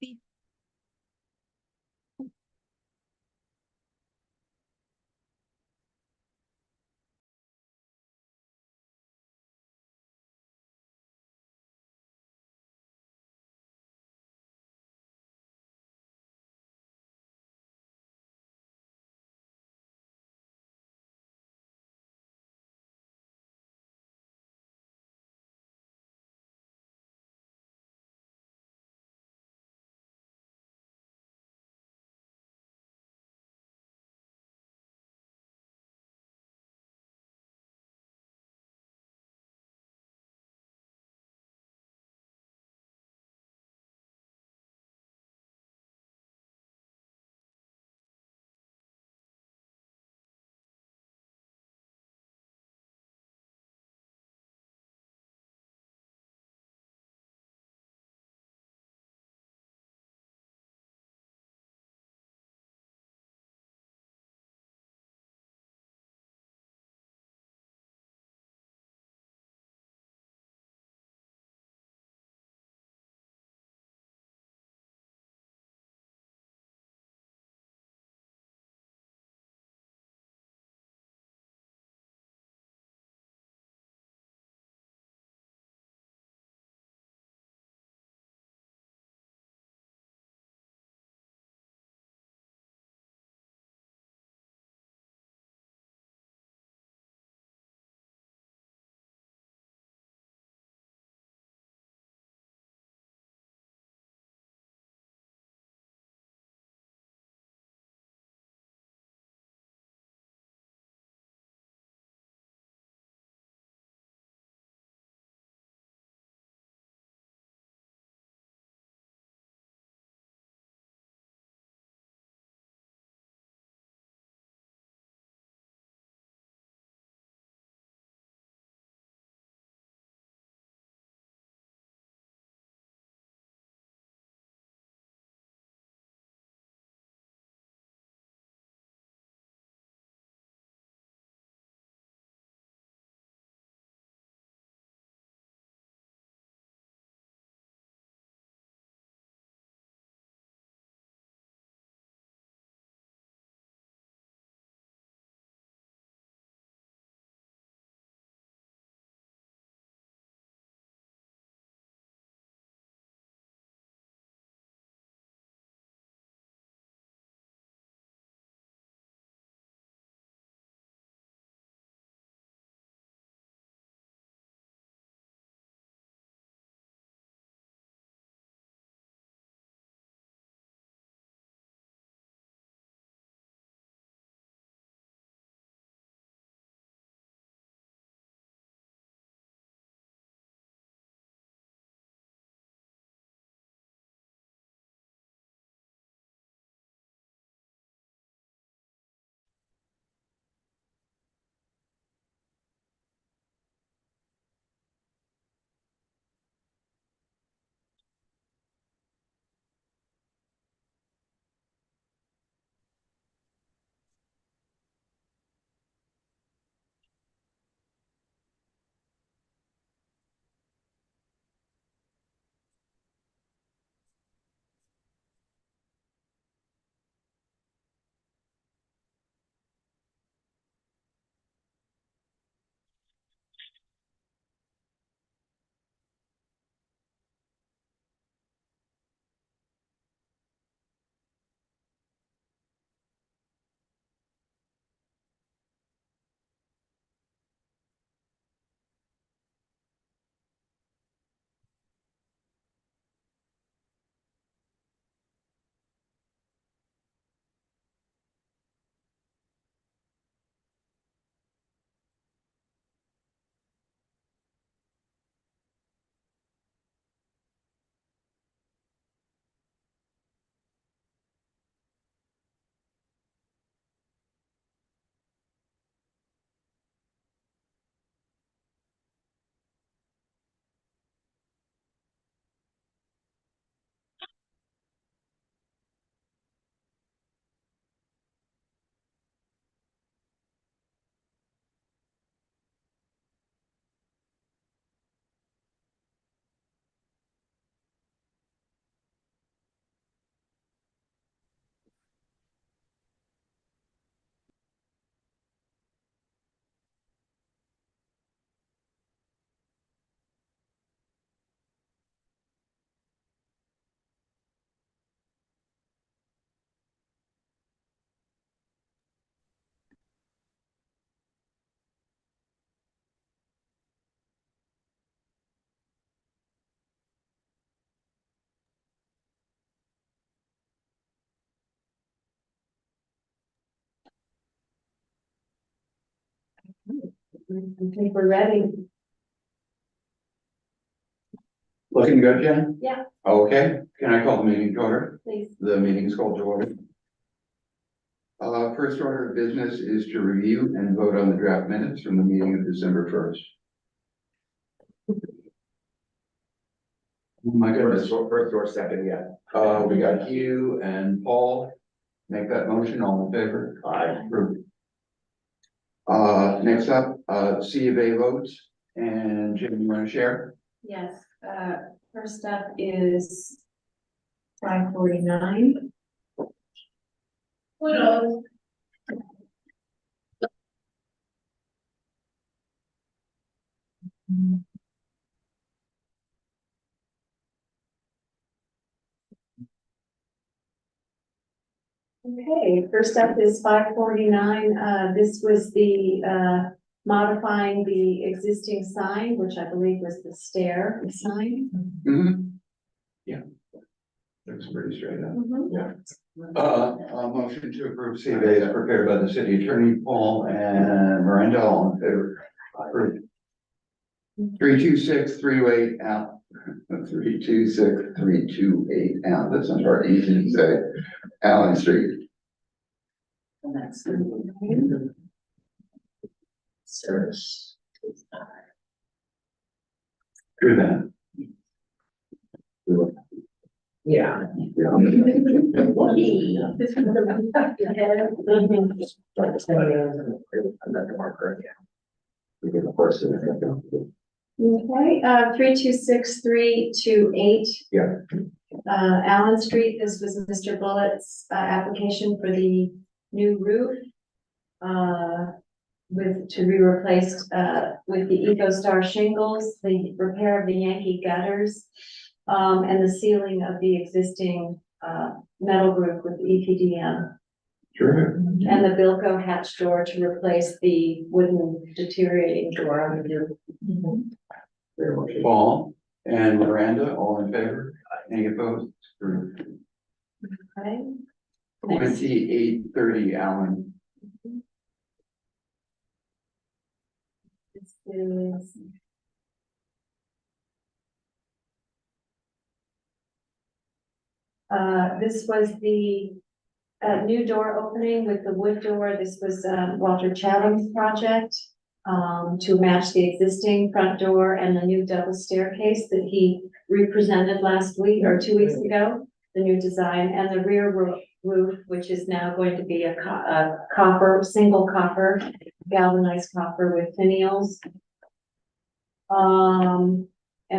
đi. I think we're ready. Looking good, Jen? Yeah. Okay, can I call the meeting to order? Please. The meeting is called to order. First order of business is to review and vote on the draft minutes from the meeting of December 1st. Oh my goodness. First or second, yeah. We got Hugh and Paul. Make that motion, all in favor? Aye. Approved. Next up, C of A votes, and Jim, you want to share? Yes, first up is 549. Okay, first up is 549. This was the modifying the existing sign, which I believe was the stair sign. Mm-hmm. Yeah. Looks pretty straight up. A motion to approve C of A is prepared by the city attorney, Paul and Miranda, all in favor. Approved. 326-328 out. 326-328 out. This one's hard, easy to say. Allen Street. And that's. Service. Through that. Yeah. Another marker, yeah. We get the first. Okay, 326-328. Yeah. Allen Street, this was Mr. Bullett's application for the new roof. To be replaced with the EcoStar shingles, the repair of the Yankee gutters, and the sealing of the existing metal roof with EPDM. Sure. And the Bilco hatch door to replace the wooden deteriorating door on the roof. Very much. Paul and Miranda, all in favor? Any opposed? Approved. Okay. Next. 2830 Allen. This is. This was the new door opening with the wood door. This was Walter Chatham's project to match the existing front door and the new double staircase that he represented last week or 2 weeks ago, the new design, and the rear roof, which is now going to be a single copper, galvanized copper with finials. And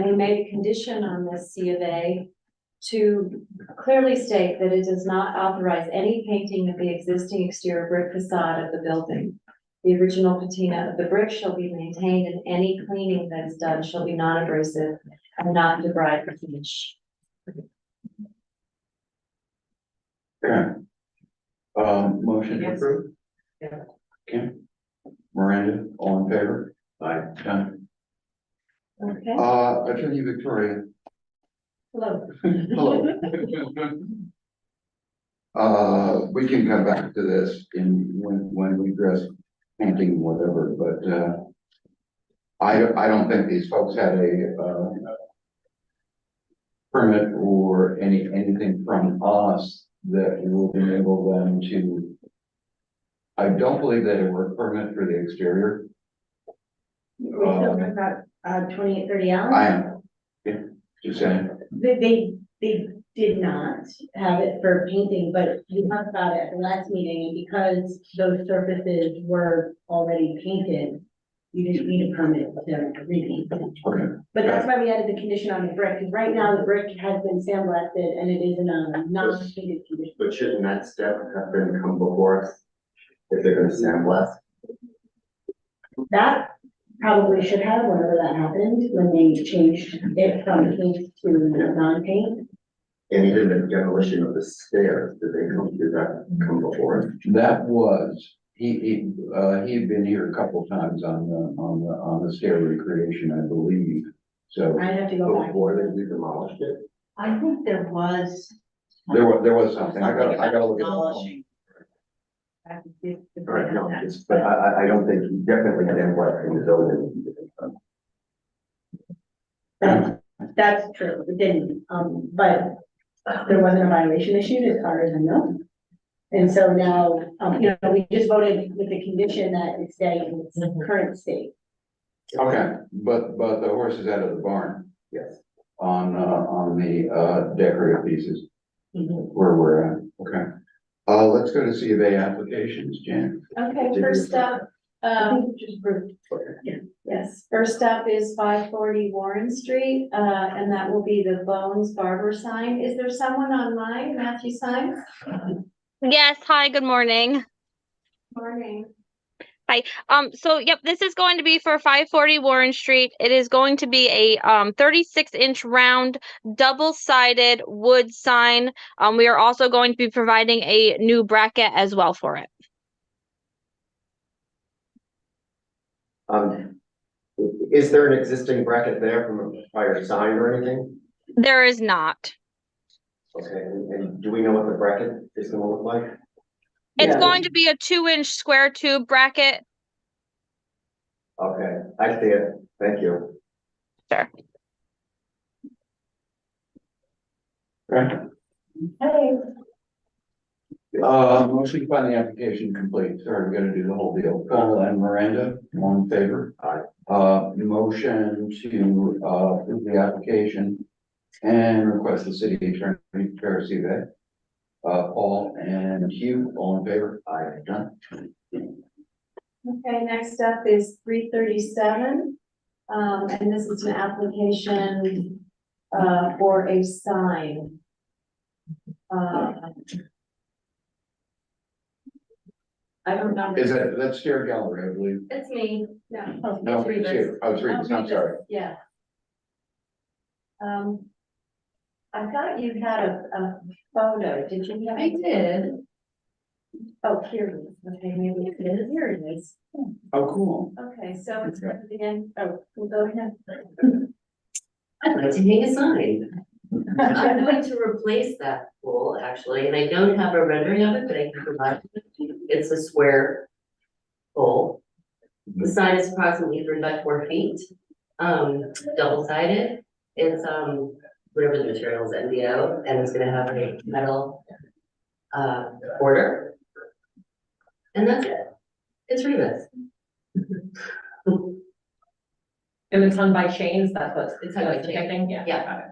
we made a condition on this C of A to clearly state that it does not authorize any painting of the existing exterior brick facade of the building. The original patina of the brick shall be maintained, and any cleaning that is done shall be non-abrasive and not debride the finish. Okay. Motion to approve? Yeah. Okay. Miranda, all in favor? Aye. Done. Okay, Attorney Victoria. hello. Hello. We can come back to this when we address painting, whatever, but, I don't think these folks had a, permit or anything from us that will enable them to. I don't believe they had a work permit for the exterior. We're still talking about 2830 Allen? I am, yeah, just saying. They did not have it for painting, but we talked about it at the last meeting, and because those surfaces were already painted, you didn't need a permit to repaint. Okay. But that's why we added the condition on the brick, because right now the brick has been sandblasted and it is in a non-painted condition. But shouldn't that step have been come before us? If they're gonna sandblast? That probably should have, whenever that happened, when they changed it from paint to non-paint. And even the demolition of the stairs, did they come before us? That was, he had been here a couple times on the stair recreation, I believe, so. I'd have to go back. Before they demolished it? I think there was. There was something, I gotta look at that. Demolishing. Right, no, it's, but I don't think he definitely had input in the building. That's true, it didn't, but there wasn't a violation issued as far as I know. And so now, we just voted with the condition that it stay in its current state. Okay, but the horse is out of the barn Yes. on the decorative pieces where we're at, okay. Let's go to C of A applications, Jan. Okay, first up, Just approved. yes, first up is 540 Warren Street, and that will be the Bones Barber sign. Is there someone online, Matthew Signs? Yes, hi, good morning. Morning. So yep, this is going to be for 540 Warren Street. It is going to be a 36-inch round double-sided wood sign. We are also going to be providing a new bracket as well for it. Is there an existing bracket there from a prior sign or anything? There is not. Okay, and do we know what the bracket is gonna look like? It's Yeah. going to be a 2-inch square tube bracket. Okay, I see it, thank you. Sure. Okay. Hey. Motion to find the application complete. Sorry, we gotta do the whole deal. Paul and Miranda, all in favor? Aye. Motion to, approve the application and request the city attorney to prepare a CVA. Paul and Hugh, all in favor? Aye. Done. Okay, next up is 337. And this is an application, for a sign. I don't know. Is that's Stair Gallery, I believe? It's me. No. No, it's you. Oh, it's Rivas, I'm sorry. Yeah. I thought you had a photo, did you? I did. Oh, here it is, okay, maybe it is, here it is. Oh, cool. Okay, so it's at the end, we'll go ahead. I'd like to hang a sign. I'm going to replace that pole, actually, and I don't have a rendering of it, but I can provide it. It's a square pole. The sign is approximately 3 by 4 feet, double-sided. It's, whatever the material is, NDO, and it's gonna have a metal, border. And that's it. It's Rivas. And it's hung by chains, that's what. It's hung by that's the chains. thing, yeah. Yeah. got it.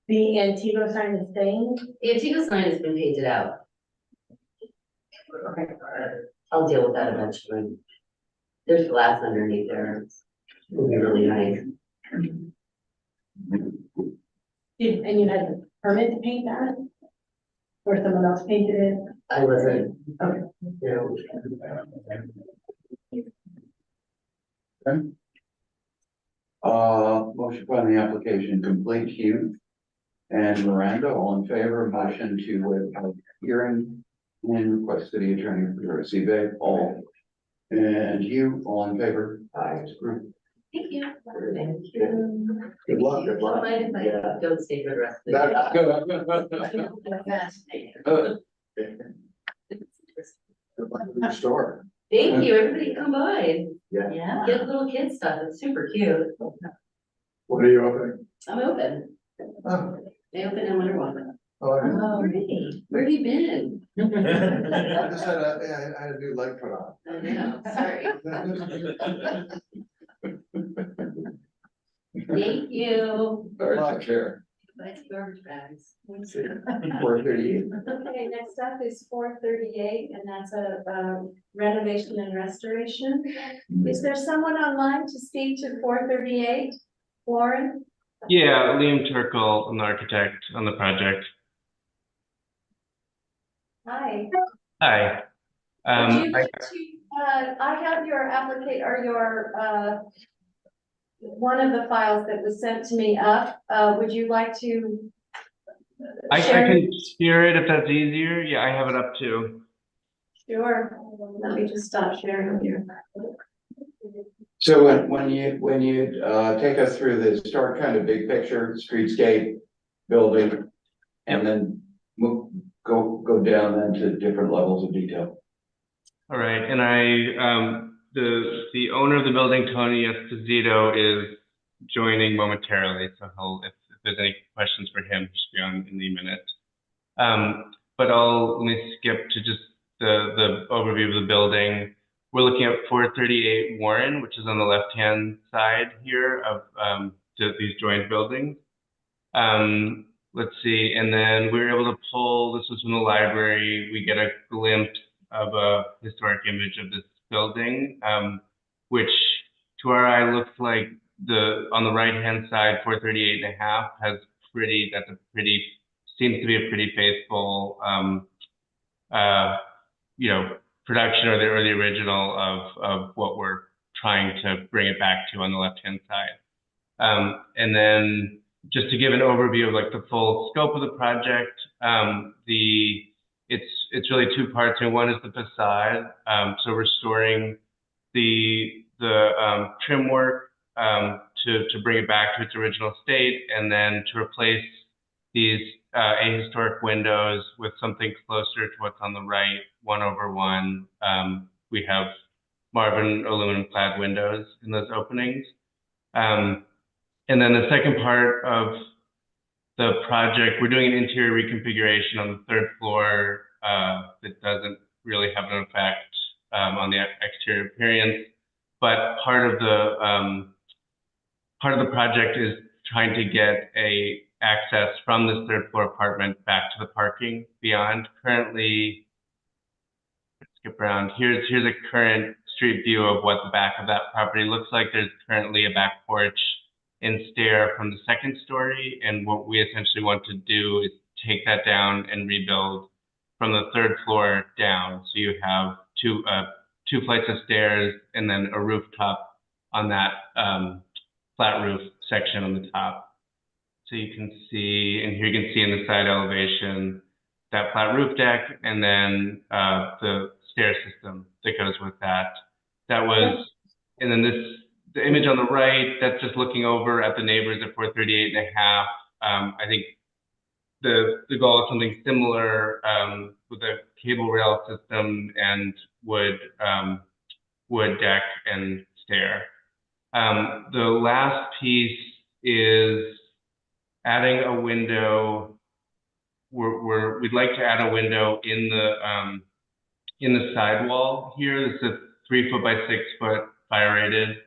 The Antigo sign is staying. The Antigo sign has been painted out. I'll deal with that eventually. There's glass underneath there. It'll be really nice. And you had a permit to paint that? Or someone else painted it? I wasn't, Okay. you know, Motion to find the application complete. Hugh and Miranda, all in favor, motion to waive public hearing and request city attorney to receive a all. And Hugh, all in favor? Aye. It's approved. thank you. Thank you. Good luck, good luck. Mind if I don't stay for the rest of the day? Good luck with your store. Thank you, everybody come by, Yeah. get little kid stuff, it's super cute. What are you opening? I'm open, Oh, I open in Winter Wonderland. oh, yeah. Oh, really? Where have you been? I just had I had a new leg put on. I know, sorry. Thank you. All right, chair. Nice garbage bags. 438. Okay, next up is 438, and that's a renovation and restoration. Is there someone online to speak to 438? Warren? Yeah, Liam Turkle, an architect on the project. Hi. Hi. Would you I- like to, I have your applicant or your, one of the files that was sent to me up. Would you like to? I share? can share it if that's easier. Yeah, I have it up too. Sure. Let me just stop sharing here. So when you take us through this, start kind of big picture, streetscape, building, and then go down then to different levels of detail. All right, and the owner of the building, Tony Esposito, is joining momentarily, so if there's any questions for him, he should be on in a minute. But let me skip to just the overview of the building. We're looking at 438 Warren, which is on the left-hand side here of these joined buildings. Let's see, and then we were able to pull, this was from the library, we get a glimpse of a historic image of this building, which to our eye looks like on the right-hand side, 438.5 has seems to be a pretty faithful, production or the original of what we're trying to bring it back to on the left-hand side. And then just to give an overview of like the full scope of the project, it's really two parts. And one is the facade, so restoring the trim work to bring it back to its original state, and then to replace these ahistoric windows with something closer to what's on the right, 1/1. We have Marvin aluminum clad windows in those openings. And then the second part of the project, we're doing an interior reconfiguration on the third floor that doesn't really have an effect on the exterior appearance. But part of the project is trying to get access from this third floor apartment back to the parking beyond. Currently, let's skip around. Here's a current street view of what the back of that property looks like. There's currently a back porch and stair from the second story, and what we essentially want to do is take that down and rebuild from the third floor down. So you have two flights of stairs and then a rooftop on that flat roof section on the top. So you can see, and here you can see in the side elevation, that flat roof deck, and then the stair system that goes with that. And then the image on the right, that's just looking over at the neighbors at 438.5. I think the goal is something similar with a cable rail system and wood deck and stair. The last piece is adding a window. We'd like to add a window in the sidewall here. This is a 3 foot by 6 foot fire rated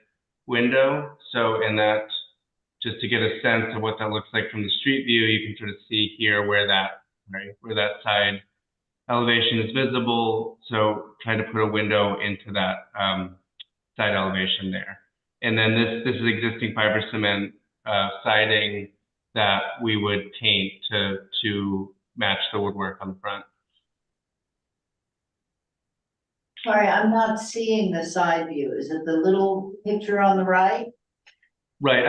window. So in that, just to get a sense of what that looks like from the street view, you can sort of see here where that side elevation is visible. So trying to put a window into that side elevation there. And then this is existing fiber cement siding that we would paint to match the woodwork on the front. Sorry, I'm not seeing the side view. Is it the little picture on the right? Right,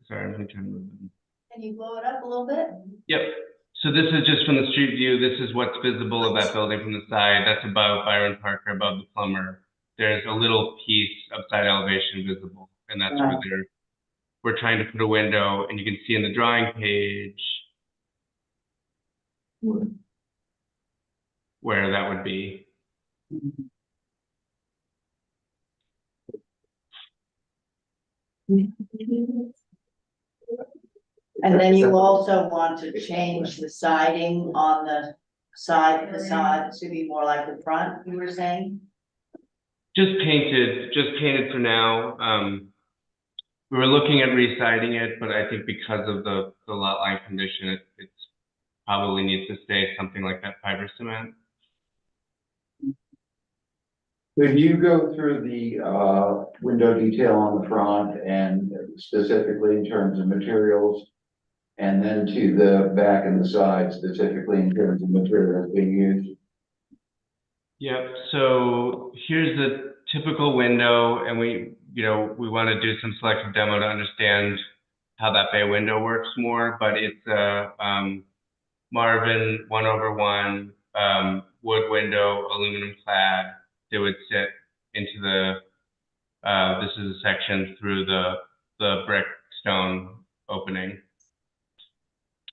sorry, let me turn to move. Can you blow it up a little bit? Yep, so this is just from the street view. This is what's visible of that building from the side. That's above Byron Parker, above the plumber. There's a little piece of side elevation visible, and that's where we're trying to put a window, and you can see in the drawing page where that would be. And then you also want to change the siding on the side facade to be more like the front, you were saying? Just painted for now. We were looking at residing it, but I think because of the lot line condition, it probably needs to stay something like that fiber cement. Could you go through the window detail on the front and specifically in terms of materials, and then to the back and the side specifically in terms of materials being used? Yep, so here's the typical window, and we want to do some selective demo to understand how that bay window works more, but it's a Marvin 1/1 wood window, aluminum clad. It would sit into this is a section through the brick stone opening.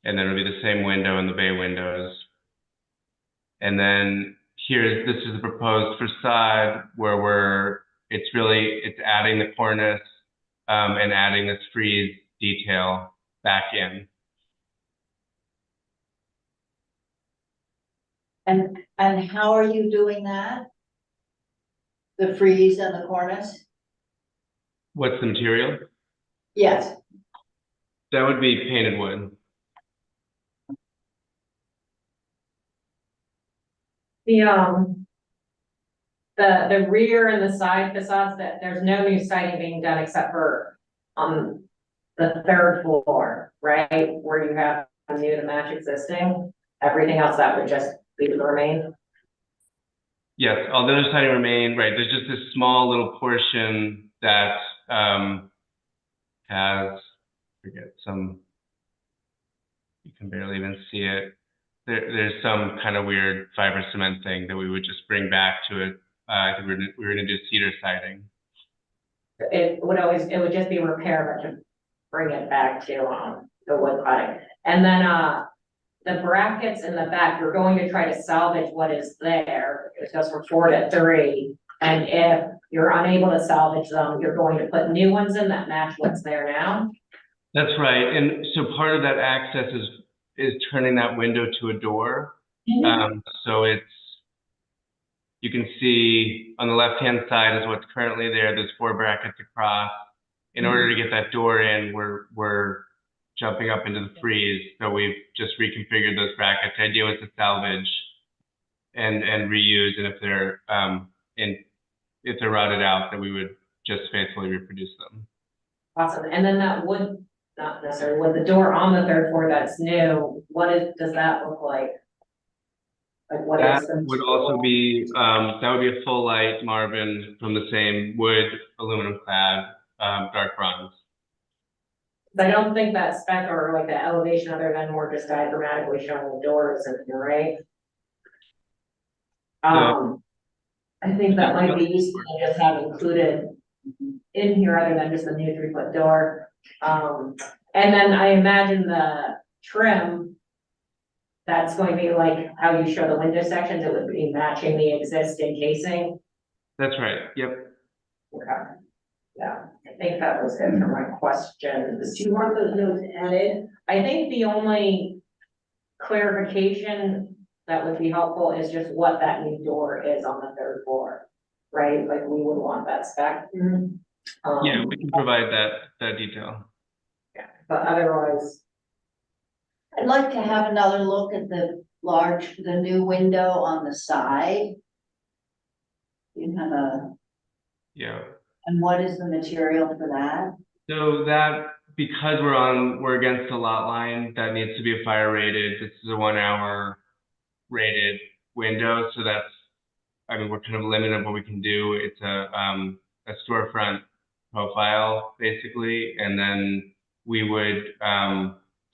And then it'll be the same window in the bay windows. And then this is the proposed facade where it's adding the cornice and adding this frieze detail back in. And how are you doing that? The frieze and the cornice? What's the material? Yes, That would be painted wood. The rear and the side facades, that there's no new siding being done except for on the third floor, right? Where you have new to match existing, everything else that would just be the remain. Yes, all the other siding remain, right, there's just this small little portion that has, you can barely even see it. There's some kind of weird fiber cement thing that we would just bring back to it. I think we were gonna do cedar siding. It would just be repair, but to bring it back to the wood cladding. And then the brackets in the back, you're going to try to salvage what is there. It goes from 4 to 3. And if you're unable to salvage them, you're going to put new ones in that match what's there now. That's right, and so part of that access is turning that window to a door. So you can see on the left-hand side is what's currently there. There's 4 brackets across. In order to get that door in, we're jumping up into the frieze. So we've just reconfigured those brackets. The idea was to salvage and reuse, and if they're rotted out, that we would just faithfully reproduce them. Awesome. And then that wood, not necessarily wood, the door on the 3rd floor that's new, does that look like? Like what That is the would also be that would be a full light Marvin from the same wood, aluminum clad, dark bronze. I don't think that spec or like the elevation other than more just diagrammatically showing the doors in here, right? I think that might be useful to just have included in here other than just the new 3-foot door. And then I imagine the trim, that's going to be like how you show the window sections, it would be matching the existing casing. That's right, yep. Okay. Yeah, I think that was it for my questions. Do you want those notes added? I think the only clarification that would be helpful is just what that new door is on the 3rd floor, right? Like we would want that spec. Yeah, we can provide that detail. Yeah, but otherwise, I'd like to have another look at the new window on the side. You have Yeah. and what is the material for that? So that, because we're against the lot line, that needs to be a fire rated. This is a 1 hour rated window. So we're kind of limited on what we can do. It's a storefront profile basically. And then we would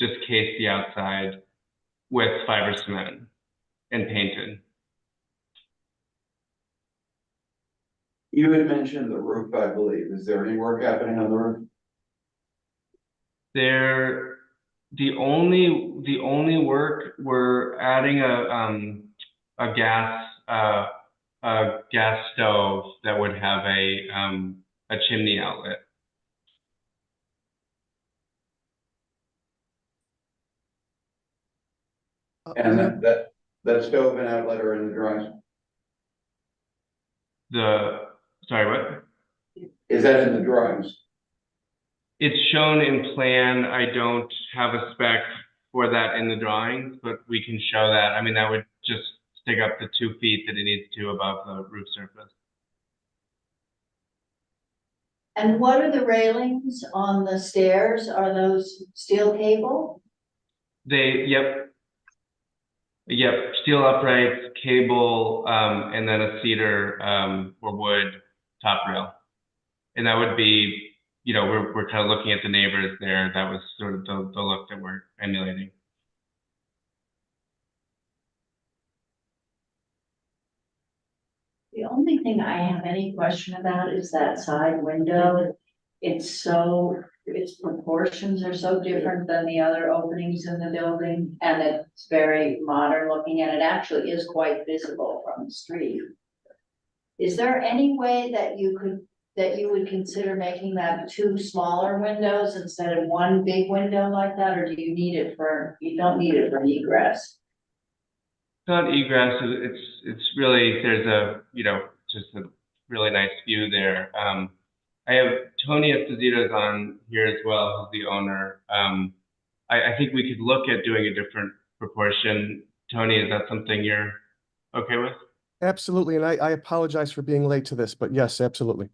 just case the outside with fiber cement and painted. You had mentioned the roof, I believe. Is there any work happening on the roof? The only work, we're adding a gas stove that would have a chimney outlet. And that stove and outlet are in the drawings? Sorry, what? Is that in the drawings? It's shown in plan. I don't have a spec for that in the drawings, but we can show that. I mean, that would just stick up the 2 feet that it needs to above the roof surface. And what are the railings on the stairs? Are those steel cable? Yep, steel uprights, cable, and then a cedar or wood top rail. And that would be, we're kind of looking at the neighbors there. That was sort of the look that we're emulating. The only thing I have any question about is that side window. It's so its proportions are so different than the other openings in the building, and it's very modern looking, and it actually is quite visible from the street. Is there any way that you would consider making that 2 smaller windows instead of 1 big window like that, or do you need it you don't need it for egress? It's not egress, it's really, there's a, just a really nice view there. I have Tony Esposito's on here as well, who's the owner. I think we could look at doing a different proportion. Tony, is that something you're okay with? Absolutely, and I apologize for being late to this, but yes, absolutely.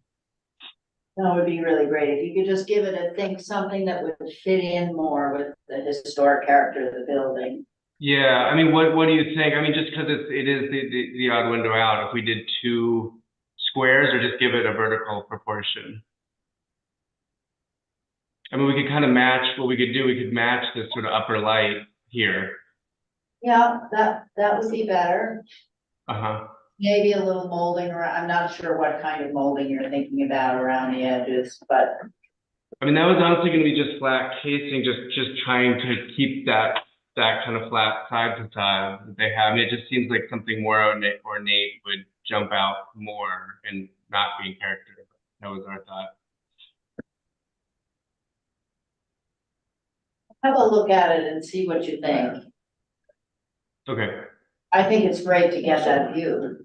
That would be really great, if you could just give it something that would fit in more with the historic character of the building. Yeah, I mean, what do you think? I mean, just because it is the odd window out, if we did 2 squares or just give it a vertical proportion? I mean, we could kind of match what we could do. We could match this sort of upper light here. Yeah, that would be better. Uh-huh. Maybe a little molding, or I'm not sure what kind of molding you're thinking about around the edges, but. I mean, that was honestly going to be just flat casing, just trying to keep that kind of flat side to side that they have. And it just seems like something more ornate would jump out more and not be in character. That was our thought. Have a look at it and see what you think. Okay. I think it's great to get that view.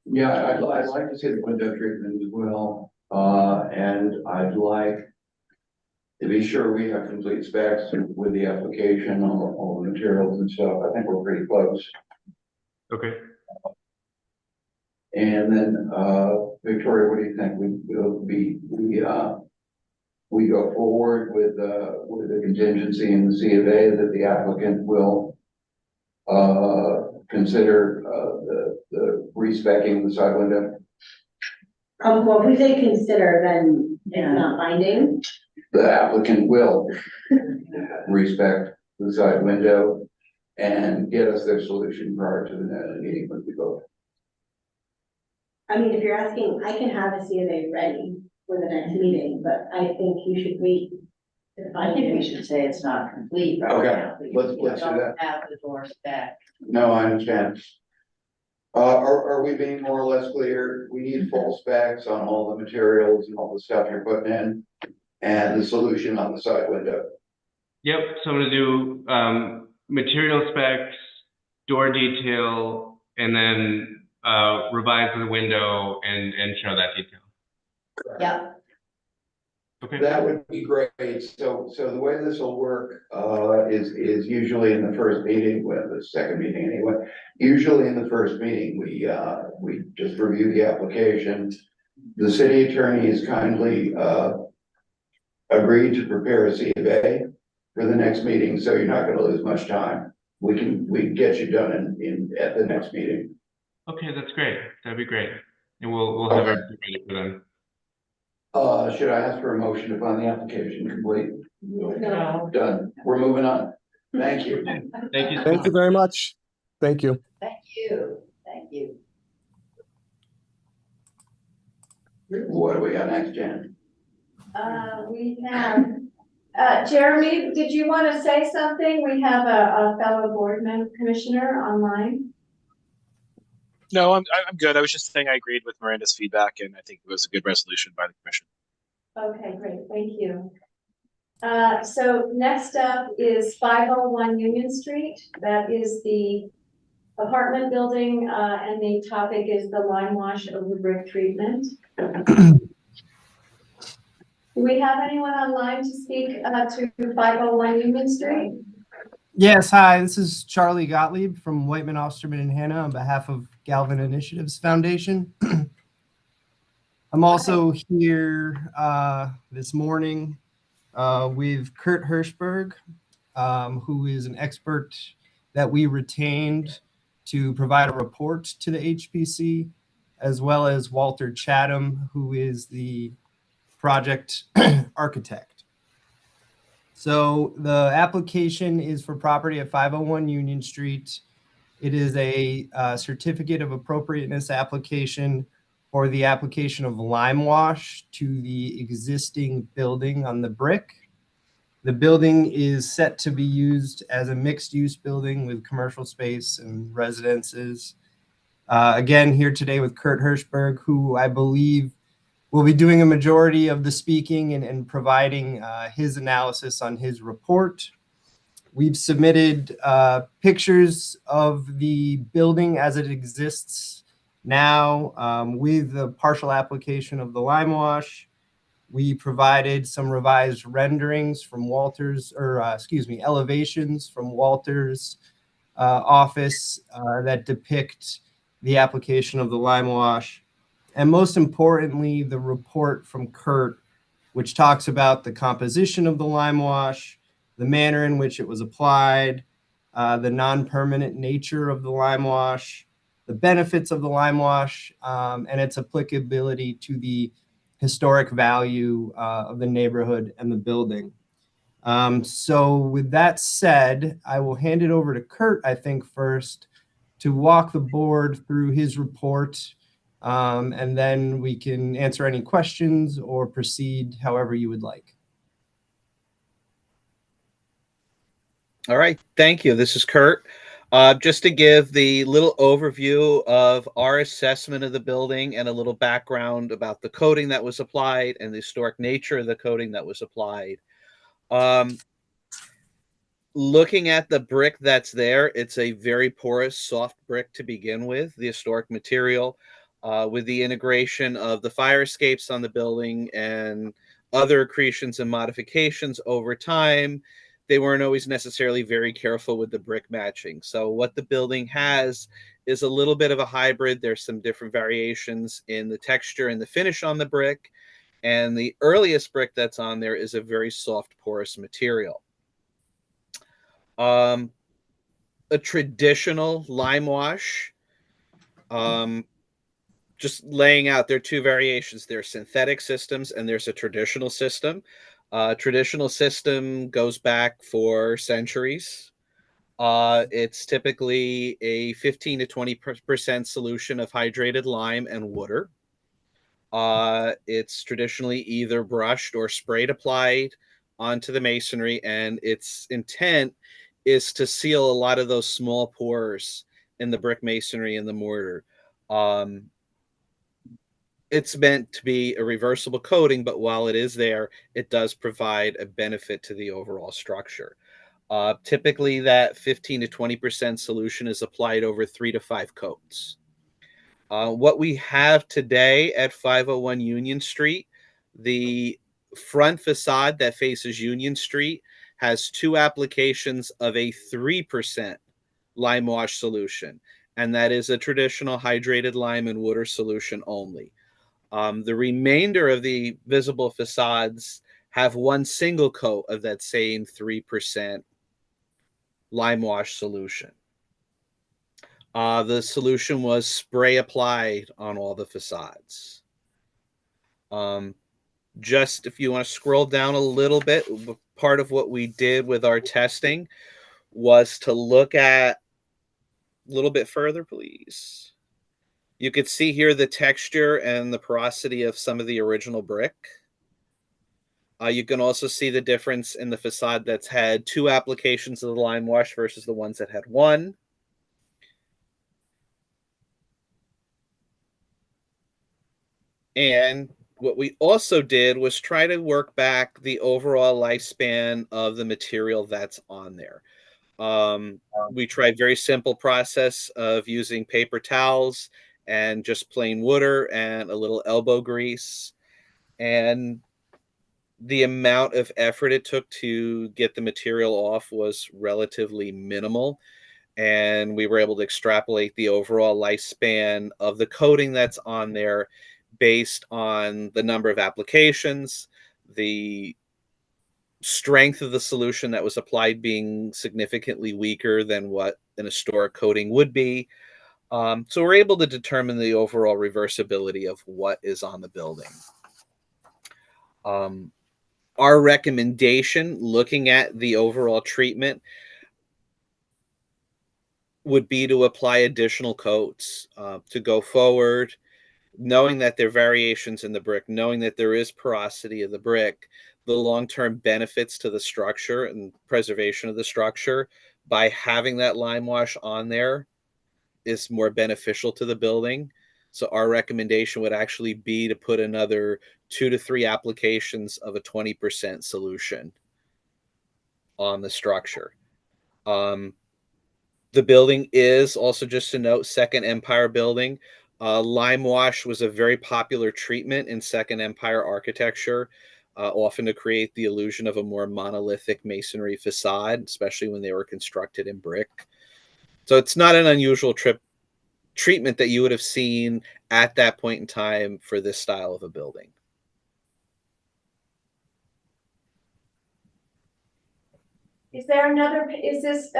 Yeah, I'd like to see the window treatment as well, and I'd like to be sure we have complete specs with the application, all the materials and stuff. I think we're pretty close. Okay. And then, Victoria, what do you think? We go forward with the contingency in the C of A that the applicant will consider the respecing the side window. Well, if we say consider, then it's not binding. The applicant will respect the side window and get us their solution prior to the meeting when we vote. I mean, if you're asking, I can have a CFA ready for the next meeting, but I think you should wait. I think we should say it's not complete right Okay, now. Because we let's do don't that. have the doors back. No, I understand. Are we being more or less clear? We need full specs on all the materials and all the stuff you're putting in and the solution on the side window. Yep. So I'm going to do material specs, door detail, and then revise the window and show that detail. Yeah, Okay. That would be great. So the way this will work is usually in the first meeting, well, the second meeting anyway. Usually in the first meeting, we just review the application. The city attorney has kindly agreed to prepare a C of A for the next meeting, so you're not going to lose much time. We can get you done at the next meeting. Okay, that's great. That'd be great. And we'll have everything ready for them. Should I ask for a motion to find the application complete? No. Done. We're moving on. Thank you. Thank you. Thank you very much. Thank you. thank you, thank you. What do we got next, Jen? We have, Jeremy, did you want to say something? We have a fellow board member commissioner online. No, I'm good. I was just saying I agreed with Miranda's feedback, and I think it was a good resolution by the commission. Okay, great, thank you. So next up is 501 Union Street. That is the apartment building, and the topic is the lime wash over brick treatment. Do we have anyone online to speak to 501 Union Street? Yes, hi, this is Charlie Gottlieb from Whiteman, Osterman, and Hannah on behalf of Galvin Initiatives Foundation. I'm also here this morning with Kurt Hirschberg, who is an expert that we retained to provide a report to the HPC, as well as Walter Chatham, who is the project architect. So the application is for property at 501 Union Street. It is a certificate of appropriateness application for the application of lime wash to the existing building on the brick. The building is set to be used as a mixed-use building with commercial space and residences. Again, here today with Kurt Hirschberg, who I believe will be doing a majority of the speaking and providing his analysis on his report. We've submitted pictures of the building as it exists now with the partial application of the lime wash. We provided some revised renderings from Walter's, or elevations from Walter's office that depict the application of the lime wash. And most importantly, the report from Kurt, which talks about the composition of the lime wash, the manner in which it was applied, the non-permanent nature of the lime wash, the benefits of the lime wash, and its applicability to the historic value of the neighborhood and the building. So with that said, I will hand it over to Kurt, I think, first to walk the board through his report, and then we can answer any questions or proceed however you would like. All right, thank you. This is Kurt. Just to give the little overview of our assessment of the building and a little background about the coating that was applied and the historic nature of the coating that was applied. Looking at the brick that's there, it's a very porous, soft brick to begin with, the historic material, with the integration of the fire escapes on the building and other accretions and modifications over time. They weren't always necessarily very careful with the brick matching. So what the building has is a little bit of a hybrid. There's some different variations in the texture and the finish on the brick. And the earliest brick that's on there is a very soft, porous material. A traditional lime wash, just laying out, there are two variations. There's synthetic systems and there's a traditional system. Traditional system goes back for centuries. It's typically a 15 to 20% solution of hydrated lime and water. It's traditionally either brushed or sprayed applied onto the masonry, and its intent is to seal a lot of those small pores in the brick masonry and the mortar. It's meant to be a reversible coating, but while it is there, it does provide a benefit to the overall structure. Typically, that 15 to 20% solution is applied over 3 to 5 coats. What we have today at 501 Union Street, the front facade that faces Union Street has 2 applications of a 3% lime wash solution, and that is a traditional hydrated lime and water solution only. The remainder of the visible facades have 1 single coat of that same 3% lime wash solution. The solution was spray applied on all the facades. Just if you want to scroll down a little bit, part of what we did with our testing was to look at a little bit further, please. You could see here the texture and the porosity of some of the original brick. You can also see the difference in the facade that's had 2 applications of the lime wash versus the ones that had 1. And what we also did was try to work back the overall lifespan of the material that's on there. We tried very simple process of using paper towels and just plain water and a little elbow grease. And the amount of effort it took to get the material off was relatively minimal. And we were able to extrapolate the overall lifespan of the coating that's on there based on the number of applications, the strength of the solution that was applied being significantly weaker than what an historic coating would be. So we're able to determine the overall reversibility of what is on the building. Our recommendation, looking at the overall treatment, would be to apply additional coats to go forward, knowing that there are variations in the brick, knowing that there is porosity of the brick, the long-term benefits to the structure and preservation of the structure by having that lime wash on there is more beneficial to the building. So our recommendation would actually be to put another 2 to 3 applications of a 20% solution on the structure. The building is also, just to note, Second Empire building. Lime wash was a very popular treatment in Second Empire architecture, often to create the illusion of a more monolithic masonry facade, especially when they were constructed in brick. So it's not an unusual treatment that you would have seen at that point in time for this style of a building. Is there another, is this,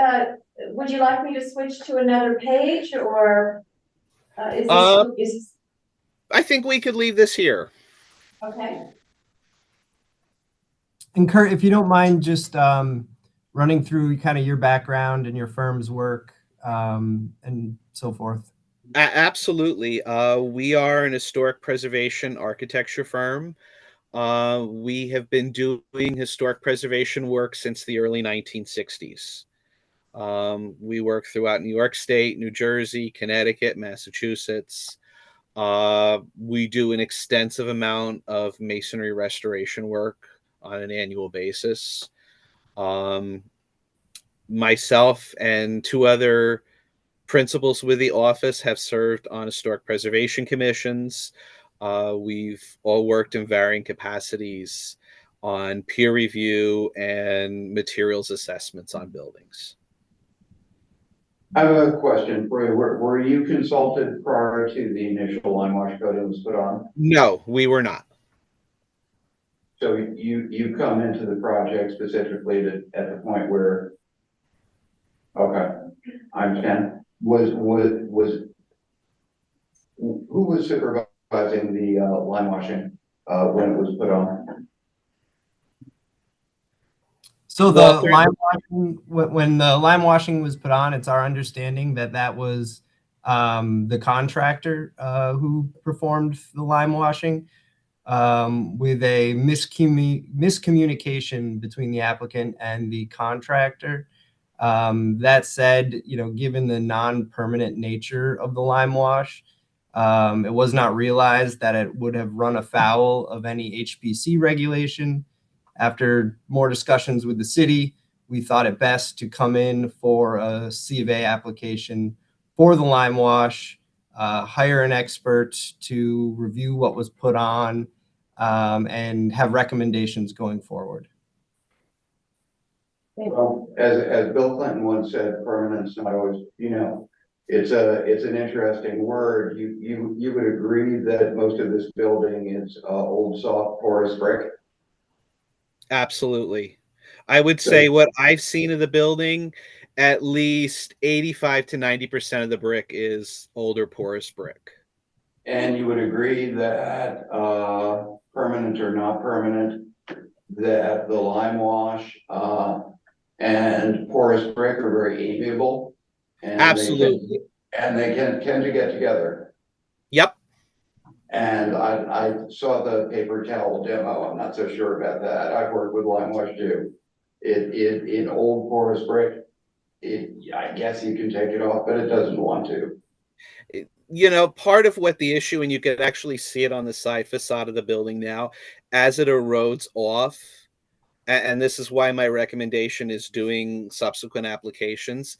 would you like me to switch to another page or is this, I think we could leave this here. okay? And Kurt, if you don't mind just running through kind of your background and your firm's work and so forth. Absolutely. We are an historic preservation architecture firm. We have been doing historic preservation work since the early 1960s. We work throughout New York State, New Jersey, Connecticut, Massachusetts. We do an extensive amount of masonry restoration work on an annual basis. Myself and 2 other principals with the office have served on historic preservation commissions. We've all worked in varying capacities on peer review and materials assessments on buildings. I have a question for you. Were you consulted prior to the initial lime wash coating was put on? No, we were not. So you come into the project specifically at the point where, okay, I understand. Who was supervising the lime washing when it was put on? So the lime washing, when the lime washing was put on, it's our understanding that that was the contractor who performed the lime washing with a miscommunication between the applicant and the contractor. That said, you know, given the non-permanent nature of the lime wash, it was not realized that it would have run afoul of any HPC regulation. After more discussions with the city, we thought it best to come in for a C of A application for the lime wash, hire an expert to review what was put on, and have recommendations going forward. Well, as Bill Clinton once said, permanent's not always, you know, it's an interesting word. You would agree that most of this building is old soft porous brick? Absolutely. I would say what I've seen of the building, at least 85 to 90% of the brick is older porous brick. And you would agree that permanent or not permanent, that the lime wash and porous brick are very amiable? And absolutely. They tend to get together. Yep. And I saw the paper towel demo. I'm not so sure about that. I've worked with lime wash too. In old porous brick, I guess you can take it off, but it doesn't want to. You know, part of what the issue, and you can actually see it on the side facade of the building now, as it erodes off, and this is why my recommendation is doing subsequent applications,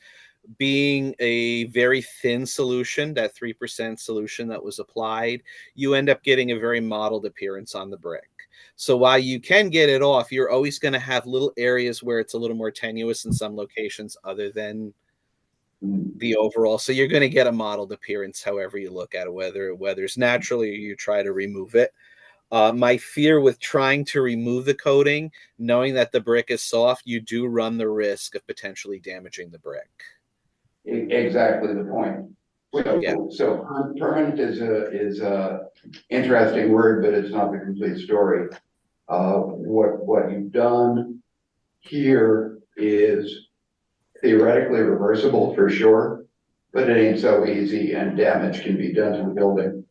being a very thin solution, that 3% solution that was applied, you end up getting a very mottled appearance on the brick. So while you can get it off, you're always going to have little areas where it's a little more tenuous in some locations other than the overall. So you're going to get a mottled appearance however you look at it, whether it's naturally or you try to remove it. My fear with trying to remove the coating, knowing that the brick is soft, you do run the risk of potentially damaging the brick. Exactly the point. So permanent is a interesting word, but it's not the complete story. What you've done here is theoretically reversible for sure, but it ain't so easy and damage can be done to the building.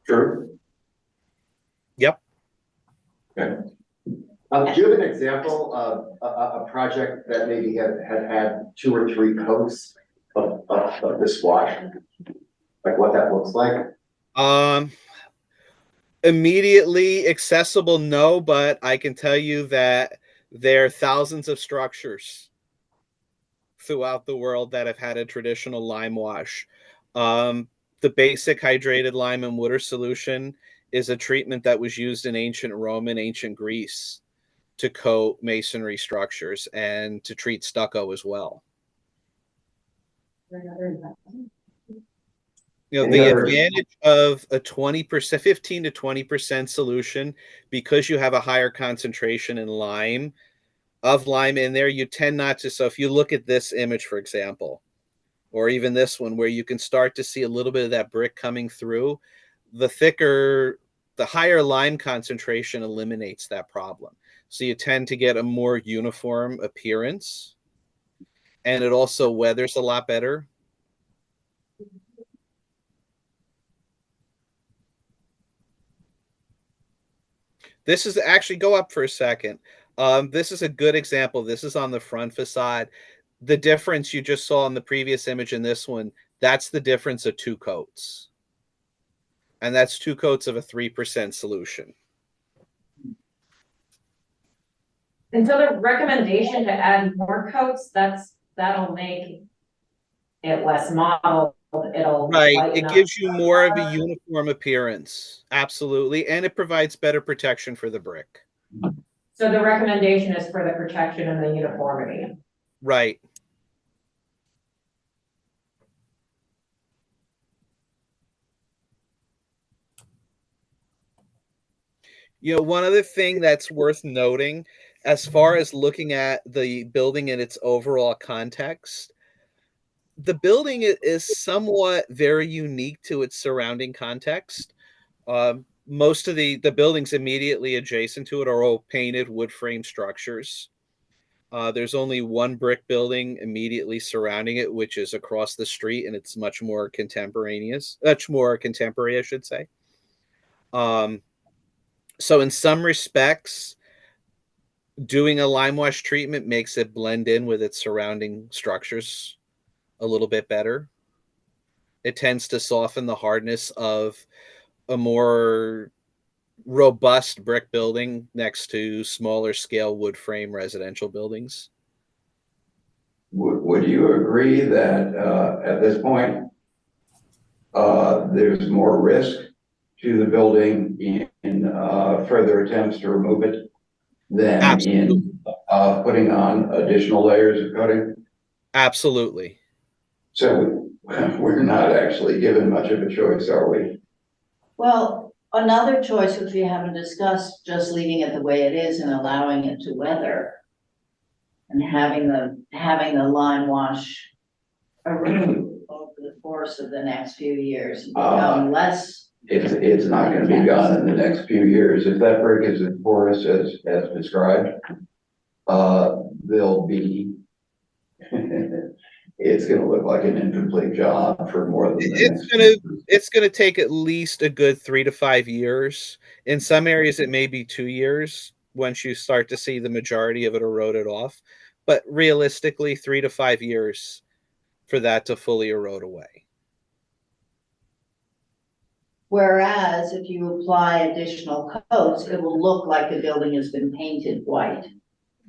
True? Yep. Okay. Do you have an example of a project that maybe had 2 or 3 coats of this wash? Like what that looks like? Immediately accessible, no, but I can tell you that there are thousands of structures throughout the world that have had a traditional lime wash. The basic hydrated lime and water solution is a treatment that was used in ancient Rome and ancient Greece to coat masonry structures and to treat stucco as well. You know, Any the other- advantage of a 20%, 15 to 20% solution, because you have a higher concentration in lime, in there, you tend not to. So if you look at this image, for example, or even this one, where you can start to see a little bit of that brick coming through, the higher lime concentration eliminates that problem. So you tend to get a more uniform appearance, and it also weathers a lot better. This is actually, go up for a second. This is a good example. This is on the front facade. The difference you just saw in the previous image and this one, that's the difference of 2 coats. And that's 2 coats of a 3% solution. And so the recommendation to add more coats, that'll make it less mottled. It'll Right. lighten It up. gives you more of a uniform appearance. Absolutely. And it provides better protection for the brick. So the recommendation is for the protection and the uniformity. Right. You know, one other thing that's worth noting, as far as looking at the building in its overall context, the building is somewhat very unique to its surrounding context. Most of the buildings immediately adjacent to it are all painted wood frame structures. There's only one brick building immediately surrounding it, which is across the street, and it's much more contemporary, I should say. So in some respects, doing a lime wash treatment makes it blend in with its surrounding structures a little bit better. It tends to soften the hardness of a more robust brick building next to smaller scale wood frame residential buildings. Would you agree that at this point, there's more risk to the building in further attempts to remove it than Absolutely. in putting on additional layers of coating? Absolutely. So we're not actually given much of a choice, are we? Well, another choice which we haven't discussed, just leaving it the way it is and allowing it to weather. And having the lime wash erode over the course of the next few years, and become less. It's not gonna be gone in the next few years. If that brick is as porous as described, there'll be, it's gonna look like an incomplete job for more than the next few years. It's gonna take at least a good 3 to 5 years. In some areas, it may be 2 years once you start to see the majority of it eroded off. But realistically, 3 to 5 years for that to fully erode away. Whereas if you apply additional coats, it will look like the building has been painted white.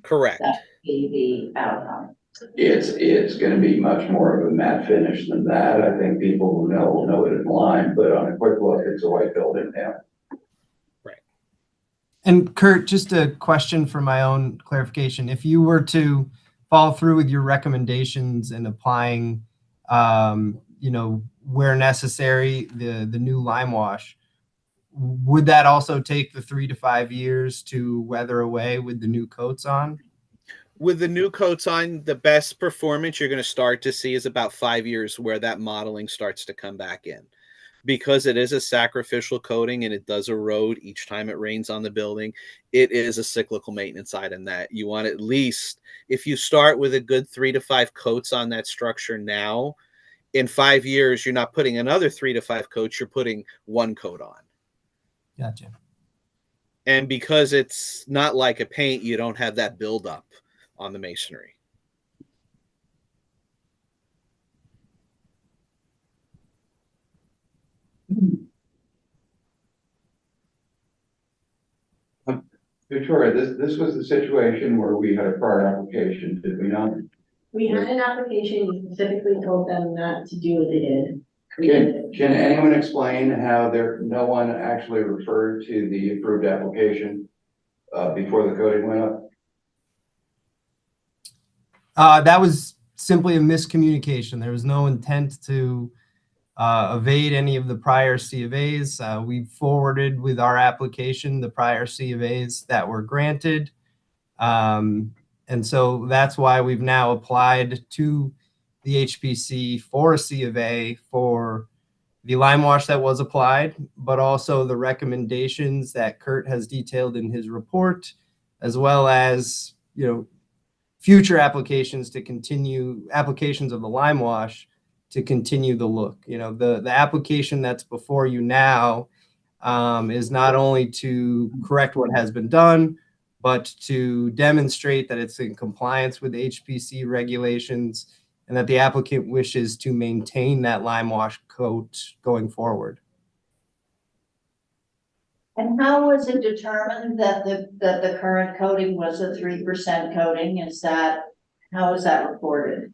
Correct. That would be the outcome. It's gonna be much more of a matte finish than that. I think people who know will know it in line, but on a quick look, it's a white building now. And Kurt, just a question for my own clarification. If you were to follow through with your recommendations and applying, where necessary, the new lime wash, would that also take the 3 to 5 years to weather away with the new coats on? With the new coats on, the best performance you're going to start to see is about 5 years where that modeling starts to come back in. because it is a sacrificial coating and it does erode each time it rains on the building, it is a cyclical maintenance item that you want at least, if you start with a good 3 to 5 coats on that structure now, in 5 years, you're not putting another 3 to 5 coats, you're putting 1 coat on. Gotcha. And because it's not like a paint, you don't have that buildup on the masonry. Victoria, this was the situation where we had a prior application, did we not? We had an application, we specifically told them not to do what they did. Can anyone explain how no one actually referred to the approved application before the coding went up? That was simply a miscommunication. There was no intent to evade any of the prior C of A's. We forwarded with our application the prior C of A's that were granted. And so that's why we've now applied to the HPC for a C of A for the lime wash that was applied, but also the recommendations that Kurt has detailed in his report, as well as, you know, future applications to continue applications of the lime wash to continue the look. You know, the application that's before you now is not only to correct what has been done, but to demonstrate that it's in compliance with HPC regulations and that the applicant wishes to maintain that lime wash coat going forward. And how was it determined that the current coating was a 3% coating? How is that reported?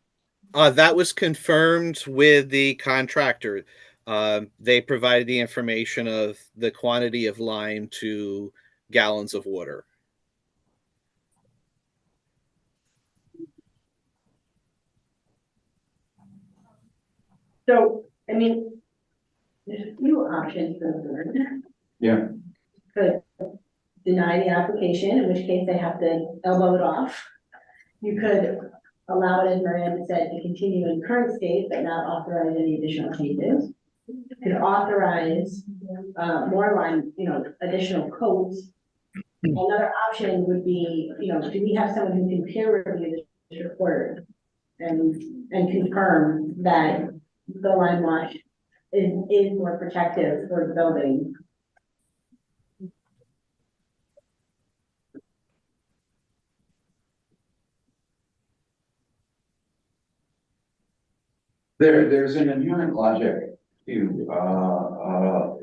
That was confirmed with the contractor. They provided the information of the quantity of lime to gallons of water. So, I mean, there's a few options for the board. Yeah. Could deny the application, in which case they have to elbow it off. You could allow it, as Miranda said, to continue in current state, but not authorize any additional changes. You could authorize more lime, additional coats. Another option would be, do we have someone who can peer review this report and confirm that the lime wash is more protective for the building? There's an inherent logic to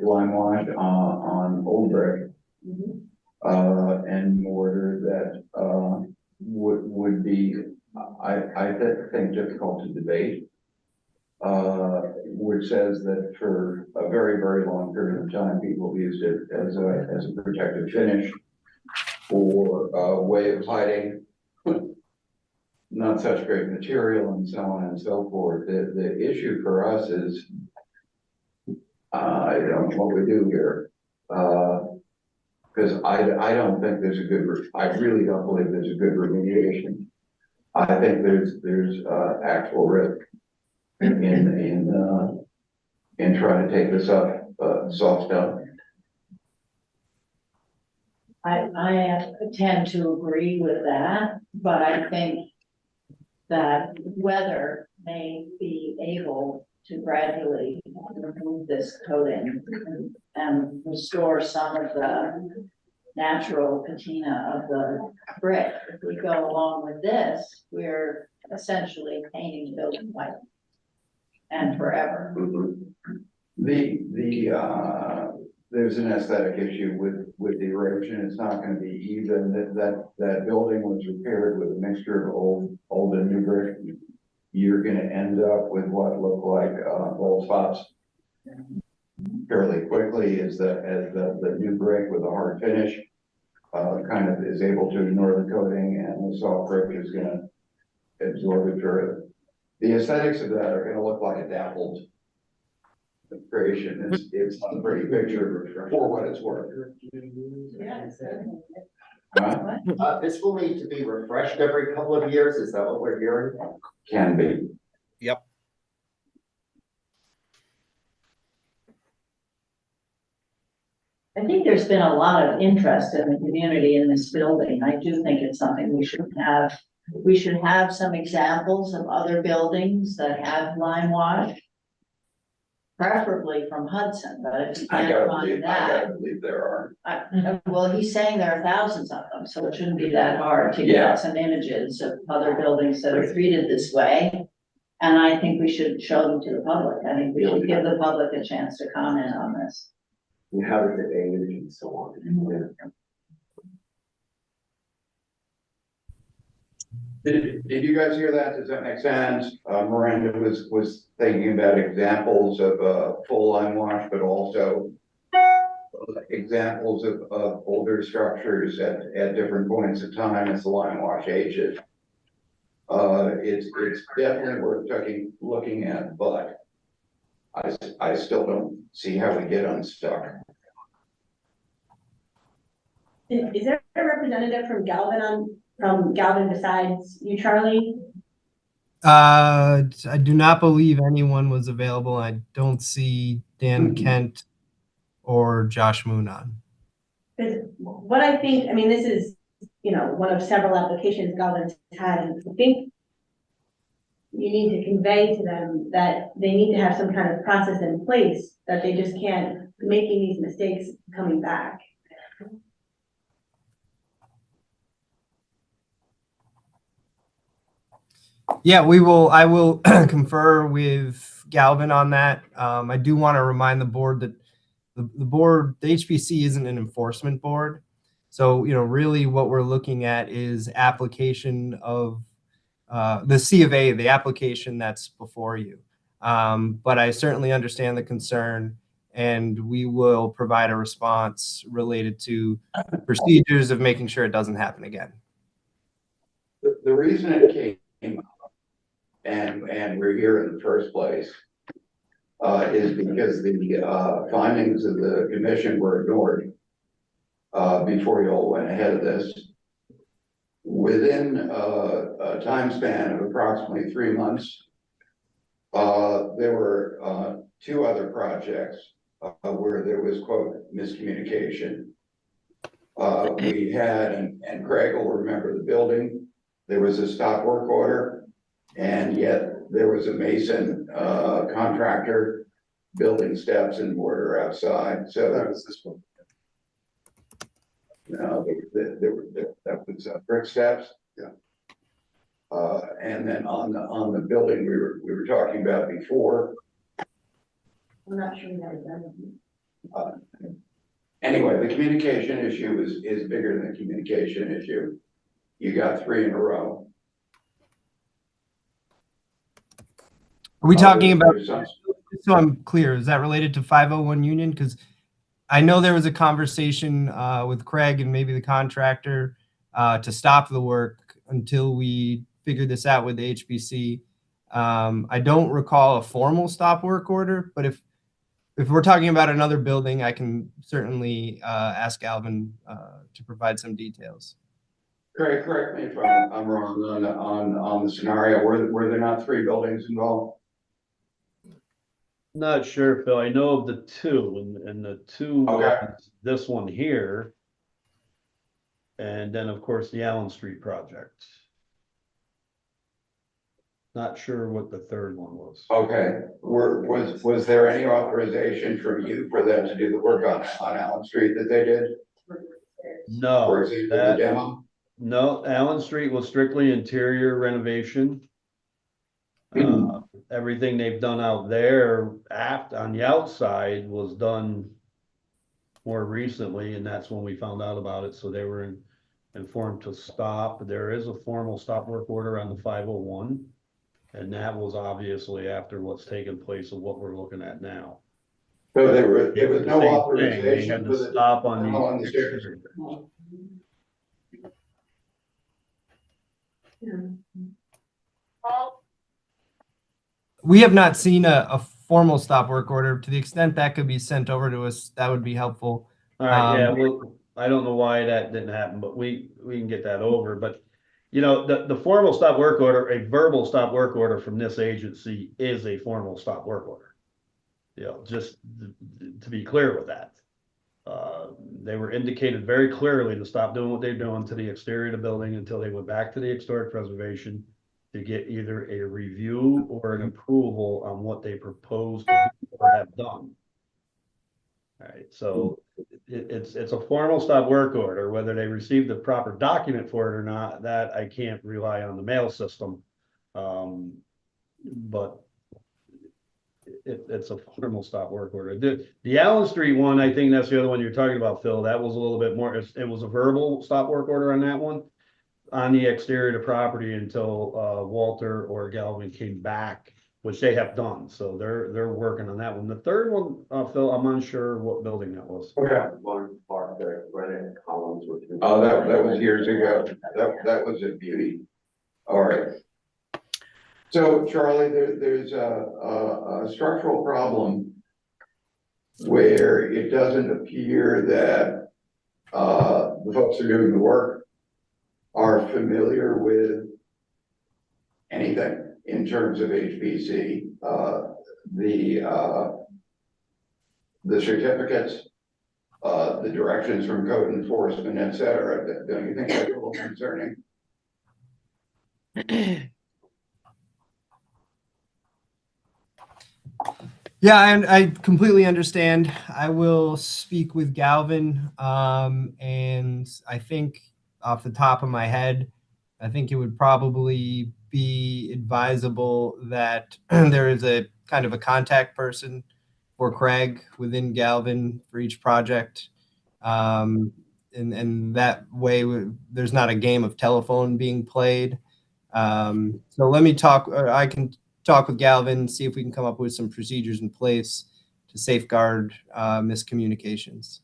lime wash on old brick and mortar that would be, I think, difficult to debate. Which says that for a very, very long period of time, people have used it as a protective finish or a way of hiding not such great material and so on and so forth. The issue for us is, I don't know what we do here. Because I don't think there's a good, I really don't believe there's a good remediation. I think there's actual risk in trying to take this up soft stone. I tend to agree with that, but I think that weather may be able to gradually remove this coating and restore some of the natural patina of the brick. If we go along with this, we're essentially painting the building white and forever. There's an aesthetic issue with the erosion. It's not going to be even. That building was repaired with a mixture of old and new brick. You're going to end up with what look like bald spots fairly quickly as the new brick with a hard finish kind of is able to ignore the coating, and the soft brick is going to absorb it further. The aesthetics of that are going to look like a dappled creation. It's not a pretty picture for what it's worth. This will need to be refreshed every couple of years. Is that what we're hearing? Can be. Yep. I think there's been a lot of interest in the community in this building. I do think it's something we should have. We should have some examples of other buildings that have lime wash. Preferably from Hudson, but if you can't find I that, gotta believe there are. well, he's saying there are thousands of them, so it shouldn't be that hard to Yeah. get some images of other buildings that are treated this way. And I think we should show them to the public. I think we should give the public a chance to comment on this. And how does it age and so on. Did you guys hear that? Does that make sense? Miranda was thinking about examples of, full line wash, but also examples of older structures at different points of time as the line wash ages. It's definitely worth looking at, but I still don't see how we get unstuck. Is there a representative from Galvin besides you, Charlie? I do not believe anyone was available. I don't see Dan Kent or Josh Moon on. Because what I think, I mean, this is, one of several applications Galvin's had, and I think you need to convey to them that they need to have some kind of process in place, that they just can't making these mistakes coming back. Yeah, I will confer with Galvin on that. I do want to remind the board that the HPC isn't an enforcement board. So, really what we're looking at is application of the C of A, the application that's before you. But I certainly understand the concern, and we will provide a response related to procedures of making sure it doesn't happen again. The reason it came up, and we're here in the first place, is because the findings of the commission were ignored before you all went ahead of this. Within a time span of approximately 3 months, there were 2 other projects where there was, quote, miscommunication. We had, and Craig will remember the building, there was a stop work order, and yet there was a mason contractor building steps and mortar outside. So that was this one. No, that was brick steps. Yeah. And then on the building we were talking about before. I'm not sure that Anyway, the communication issue is bigger than the communication issue. You got 3 in a row. Are we talking about, so I'm clear, is that related to 501 Union? Because I know there was a conversation with Craig and maybe the contractor to stop the work until we figured this out with the HPC. I don't recall a formal stop work order, but if we're talking about another building, I can certainly ask Alvin to provide some details. Craig, correct me if I'm wrong on the scenario. Were there not 3 buildings involved? Not sure, Phil. I know of the 2, and the 2 Okay. was this one here. And then, of course, the Allen Street project. Not sure what the 3rd one was. Okay, was there any authorization from you for them to do the work on Allen Street that they did? No, For example, the demo? no, Allen Street was strictly interior renovation. Everything they've done out there on the outside was done more recently, and that's when we found out about it. So they were informed to stop. There is a formal stop work order on the 501, and that was obviously after what's taken place of what we're looking at now. So there was no They authorization had for to the stop on the stairs. We have not seen a formal stop work order. To the extent that could be sent over to us, that would be helpful. All right, yeah, well, I don't know why that didn't happen, but we can get that over. But the formal stop work order, a verbal stop work order from this agency is a formal stop work order. Just to be clear with that. they were indicated very clearly to stop doing what they're doing to the exterior of the building until they went back to the historic preservation to get either a review or an approval on what they propose to do or have done. All right, so it's a formal stop work order. Whether they received the proper document for it or not, that I can't rely on the mail system. But it's a formal stop work order. The Allen Street one, I think that's the other one you're talking about, Phil. That was a little bit more, it was a verbal stop work order on that one, on the exterior of the property until Walter or Galvin came back, which they have done. So they're working on that one. The third one, Phil, I'm unsure what building that was. Yeah. One part there, right in columns with. Oh, that was years ago. That was a beauty. All right. So Charlie, there's a structural problem where it doesn't appear that the folks who are doing the work are familiar with anything in terms of HPC. The certificates, the directions from code enforcement, et cetera. Don't you think that's a little concerning? Yeah, I completely understand. I will speak with Galvin, and I think off the top of my head, I think it would probably be advisable that there is a kind of a contact person for Craig within Galvin for each project. And that way there's not a game of telephone being played. So let me talk, or I can talk with Galvin, see if we can come up with some procedures in place to safeguard miscommunications.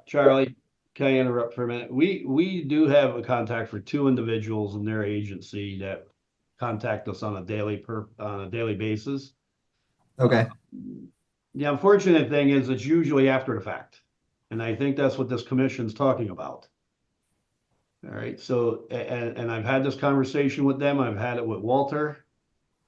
Charlie, can I interrupt for a minute? We do have a contact for 2 individuals in their agency that contact us on a daily basis. Okay. The unfortunate thing is it's usually after the fact. And I think that's what this commission's talking about. All right. So, and I've had this conversation with them. I've had it with Walter.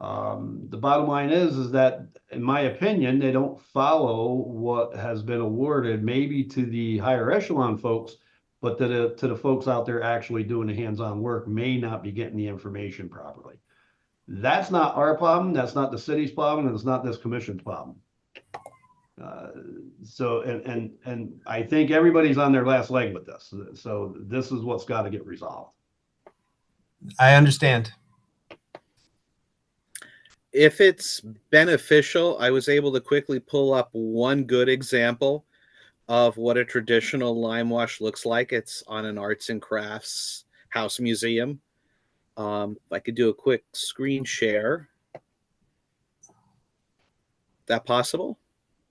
The bottom line is that, in my opinion, they don't follow what has been awarded, maybe to the higher echelon folks, but to the folks out there actually doing the hands-on work may not be getting the information properly. That's not our problem. That's not the city's problem, and it's not this commission's problem. So I think everybody's on their last leg with this. So this is what's got to get resolved. I understand. If it's beneficial, I was able to quickly pull up one good example of what a traditional lime wash looks like. It's on an arts and crafts house museum. I could do a quick screen share. That possible?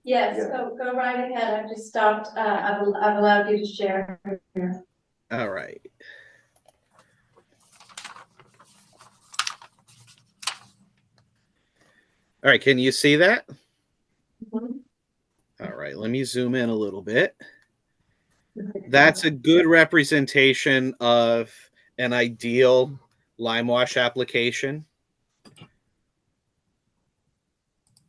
Yes, go right ahead. I've just stopped. I've allowed you to share. All right. All right, can you see that? Mm-hmm. All right, let me zoom in a little bit. That's a good representation of an ideal lime wash application.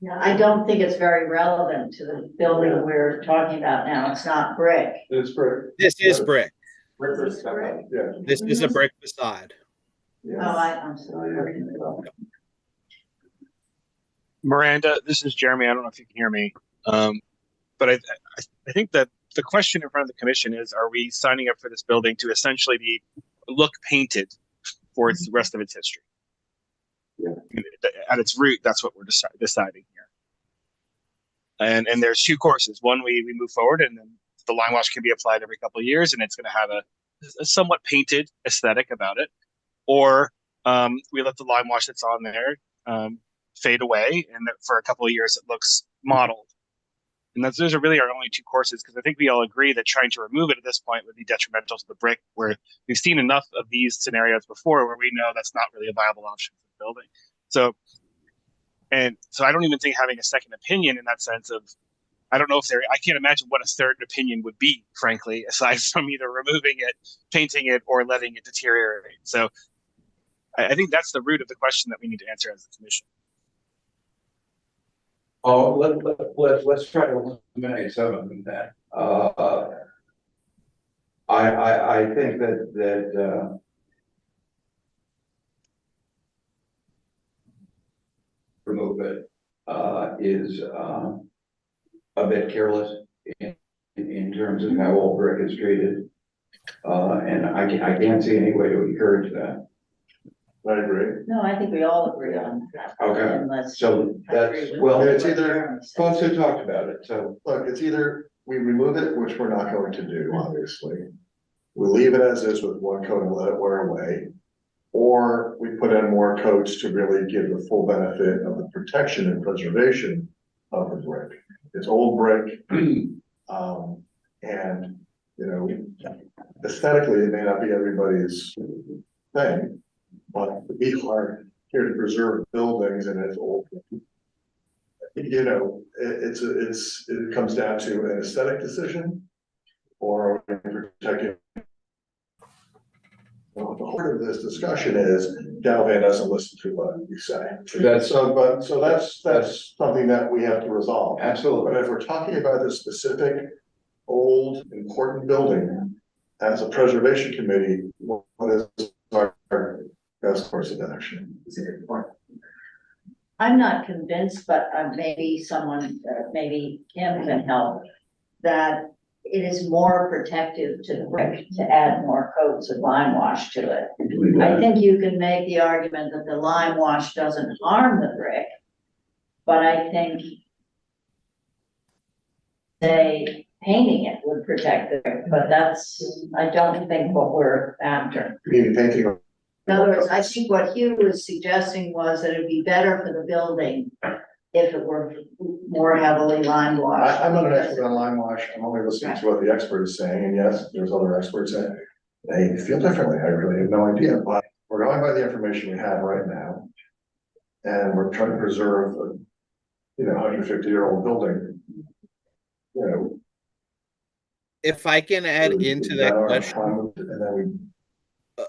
I don't think it's very relevant to the building we're talking about now. It's not brick. It's brick. This is brick. Yeah. This is a brick facade. Oh, I'm sorry. Miranda, this is Jeremy. I don't know if you can hear me. But I think that the question in front of the commission is, are we signing up for this building to essentially look painted for the rest of its history? Yeah. At its root, that's what we're deciding here. And there's 2 courses. One, we move forward, and then the lime wash can be applied every couple of years, and it's going to have a somewhat painted aesthetic about it. Or we let the lime wash that's on there fade away, and for a couple of years it looks modeled. And those are really our only 2 courses, because I think we all agree that trying to remove it at this point would be detrimental to the brick, where we've seen enough of these scenarios before where we know that's not really a viable option for the building. So I don't even think having a second opinion in that sense of, I don't know if I can't imagine what a third opinion would be, frankly, aside from either removing it, painting it, or letting it deteriorate. So I think that's the root of the question that we need to answer as a commission. Oh, let's try to eliminate some of them then. I think that remove it, is, a bit careless in terms of how old brick is treated. And I can't see any way to encourage that. I agree. No, I think we all agree on that. Okay, Unless. so I agree that's, with well, what it's either Jeremy said. folks have talked about it, so. Look, it's either we remove it, which we're not going to do, obviously. We leave it as is with one coat and let it wear away. Or we put in more coats to really give the full benefit of the protection and preservation of the brick. It's old brick. And, you know, aesthetically, it may not be everybody's thing, but we are here to preserve buildings and it's old. You know, it comes down to an aesthetic decision or are we protecting. Well, the heart of this discussion is Galvan doesn't listen to what we say. So that's something that we have to resolve. Absolutely. But if we're talking about this specific old important building as a preservation committee, what is our best course of action? I'm not convinced, but maybe someone, maybe Kim can help, that it is more protective to the brick to add more coats of lime wash to it. I think you can make the argument that the lime wash doesn't harm the brick, but I think painting it would protect the brick, but I don't think what we're after. Maybe painting. In other words, I think what Hugh was suggesting was that it'd be better for the building if it were more heavily lime washed. I'm not an expert on lime wash, I'm only listening to what the expert is saying, and yes, there's other experts that they feel differently, I really have no idea, but we're going by the information we have right now. And we're trying to preserve a, 150-year-old building. You know. If I can add into that question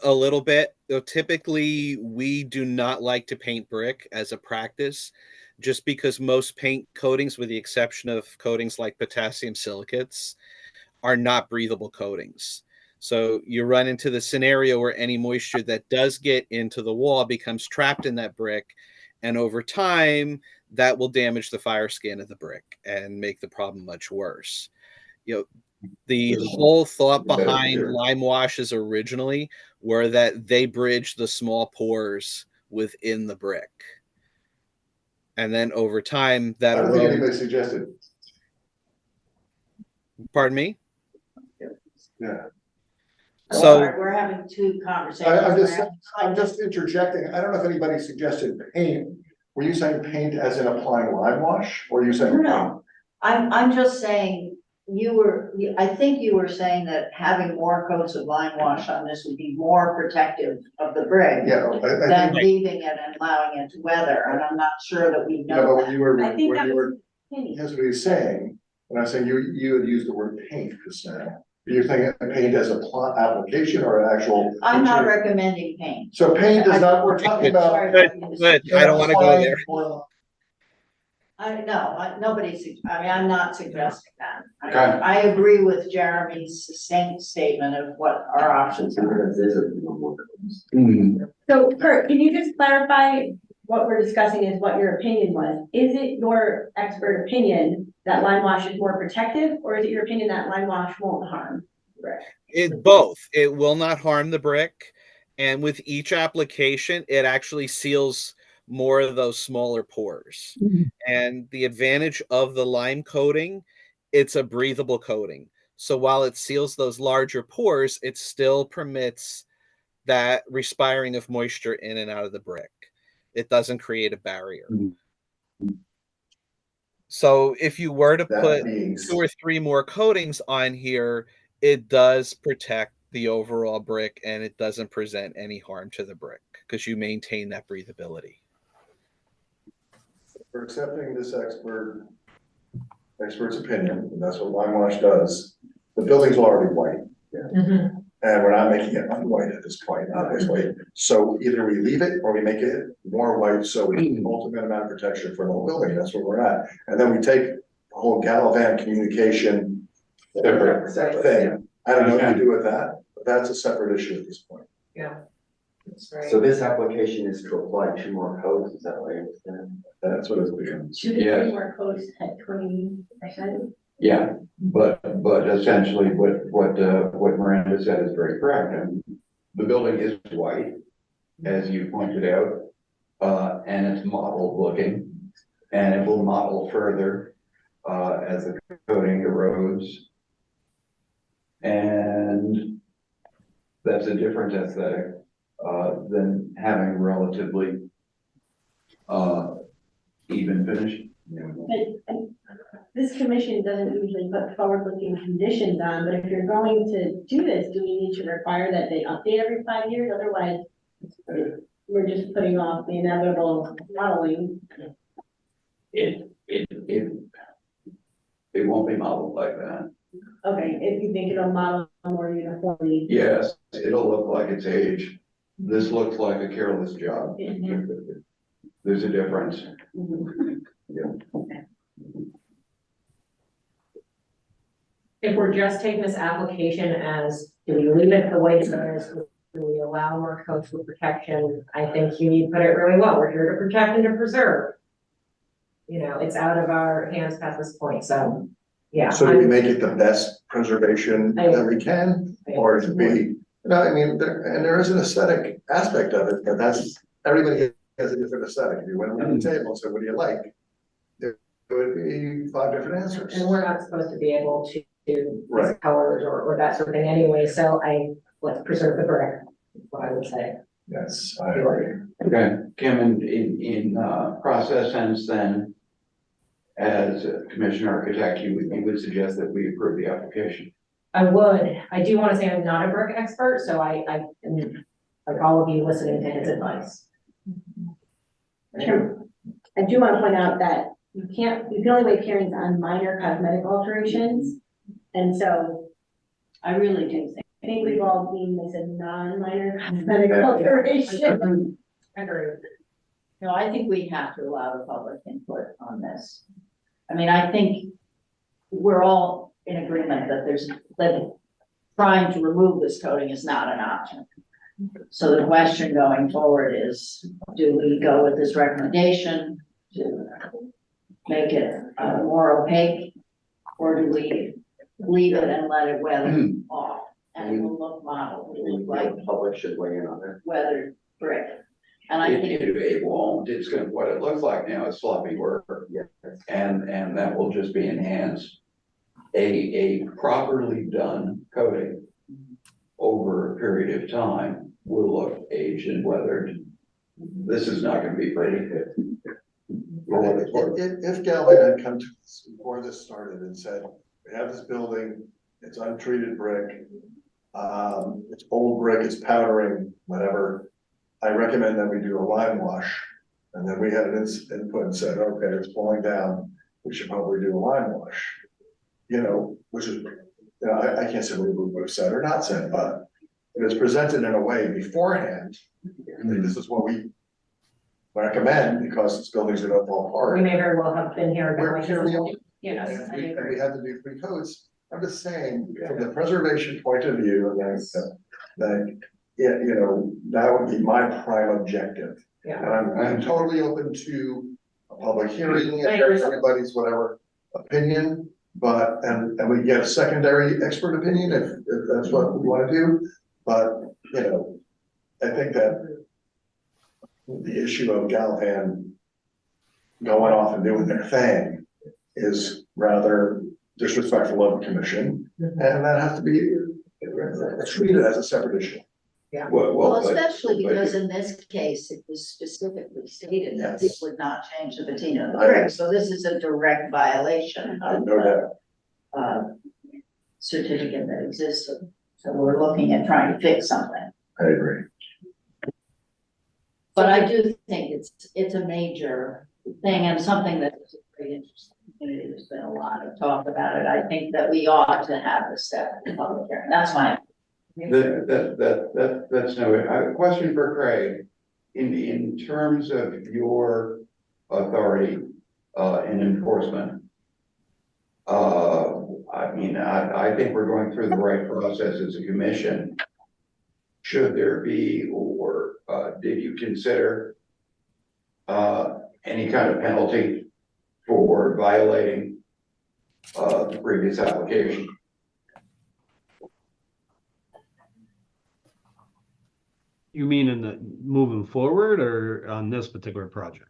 a little bit, though, typically we do not like to paint brick as a practice, just because most paint coatings, with the exception of coatings like potassium silicates, are not breathable coatings. So you run into the scenario where any moisture that does get into the wall becomes trapped in that brick, and over time that will damage the fire skin of the brick and make the problem much worse. The whole thought behind lime washes originally were that they bridge the small pores within the brick. And then over time, that I don't think anybody suggested. Pardon me? Yeah. So we're having two conversations. I'm just interjecting. I don't know if anybody suggested paint. Were you saying paint as in applying lime wash, or are you saying? No. I'm just saying I think you were saying that having more coats of lime wash on this would be more protective of the brick. Yeah, than leaving it and allowing it to weather, and I'm not sure that we know. Yeah, but that. Here's what he's saying, when I was saying you had used the word paint just now. You're thinking paint as a application or an actual? I'm not recommending paint. So paint is not, we're talking about. Good. I don't want to go there. I'm not suggesting that. Okay. I agree with Jeremy's succinct statement of what our options are. So Kurt, can you just clarify what we're discussing is what your opinion was? Is it your expert opinion that lime wash is more protective, or is it your opinion that lime wash won't harm the brick? Both. It will not harm the brick, and with each application, it actually seals more of those smaller pores. Mm-hmm. And the advantage of the lime coating, it's a breathable coating. So while it seals those larger pores, it still permits that respiring of moisture in and out of the brick. It doesn't create a barrier. Mm-hmm. So if you were to put 2 or 3 more coatings on here, it does protect the overall brick and it doesn't present any harm to the brick because you maintain that breathability. We're accepting this expert's opinion, and that's what lime wash does. The building's already white. Yeah. Mm-hmm. And we're not making it white at this point, obviously. So either we leave it or we make it more white so we get the ultimate amount of protection for the whole building. That's where we're at. And then we take the whole Galvan communication thing I don't know what you do with that, but that's a separate issue at this point. Yeah. That's right. So this application is to apply 2 more codes, is that what I understand? That's what it's becomes. Should be Yes. more close at 20%. Yeah, but essentially what Miranda said is very correct. And the building is white, as you pointed out, and it's mottled looking. And it will model further, as the coating erodes. And that's a different aesthetic, than having relatively, even finish. But this commission doesn't usually put forward-looking conditions on, but if you're going to do this, do we need to require that they update every 5 years? Otherwise, we're just putting off the inevitable modeling. It won't be modeled like that. Okay, if you think it'll model more uniformly. Yes, it'll look like it's age. This looks like a careless job. There's a difference. If we're just taking this application as, do we leave it the way it is? Do we allow more coastal protection? I think you need to put it really well. We're here to protect and to preserve. You know, it's out of our hands past this point, so, yeah. So do we make it the best preservation that we can, or to be, no, I mean, there is an aesthetic aspect of it, but that's, everybody has a different aesthetic. If you went around the table and said, what do you like? There would be 5 different answers. And we're not supposed to be able to do Right. colors or that sort of thing anyway, so let's preserve the brick, is what I would say. Yes, I agree. Okay, Kim, in process sense then, as a commission architect, you would suggest that we approve the application? I would. I do want to say I'm not a brick expert, so I am, like all of you, listening to his advice. Sure. I do want to point out that you can only waive hearings on minor cosmetic alterations. And so I really do think we've all seen this as non-minor cosmetic alteration. Agreed. No, I think we have to allow the public input on this. I mean, I think we're all in agreement that trying to remove this coating is not an option. So the question going forward is, do we go with this recommendation to make it more opaque? Or do we leave it and let it weather off? And it will look modeled, it will look like The public should weigh in on it. weathered brick. And I think It won't, it's gonna, what it looks like now is sloppy work. Yeah. And that will just be enhanced. A properly done coating over a period of time will look aged and weathered. This is not gonna be pretty. If Galvin had come to us before this started and said, we have this building, it's untreated brick, it's old brick, it's powdering, whatever. I recommend that we do a lime wash. And then we had an input and said, okay, it's falling down, we should probably do a lime wash. You know, which is, you know, I can't say what we would have said or not said, but it was presented in a way beforehand. that This is what we recommend because this building's gonna fall apart. We may very well have been here. We're going, here, you know, and we had to do 3 codes. I'm just saying, from the preservation point of view, and that, yeah, you know, that would be my prime objective. Yeah. And I'm totally open to a public hearing, and I agree. everybody's whatever opinion, but, and we get a secondary expert opinion if that's what we wanna do. But, you know, I think that the issue of Galvan going off and doing their thing is rather disrespectful of the commission, and that has to be treated as a separate issue. Yeah. Well, especially because in this case, it was specifically stated that Yes. this would not change the patina of the I brick, agree. so this is a direct violation of No doubt. the certificate that existed. So we're looking at trying to fix something. I agree. But I do think it's a major thing and something that is very interesting. There's been a lot of talk about it. I think that we ought to have this step in public hearing. That's my. That's no, I have a question for Craig. In terms of your authority, in enforcement, mean, I think we're going through the right process as a commission. Should there be, or, did you consider, any kind of penalty for violating, the previous application? You mean in the moving forward or on this particular project?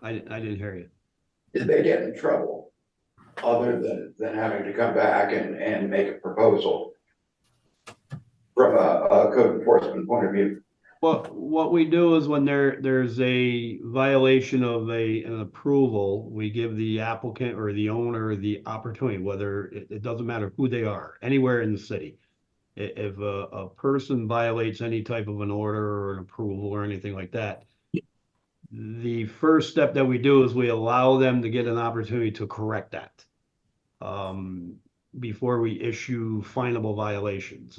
I didn't hear you. Did they get in trouble other than having to come back and make a proposal from a code enforcement point of view? What we do is when there's a violation of an approval, we give the applicant or the owner the opportunity, whether it doesn't matter who they are, anywhere in the city. If a person violates any type of an order or an approval or anything like that, the first step that we do is we allow them to get an opportunity to correct that before we issue finable violations.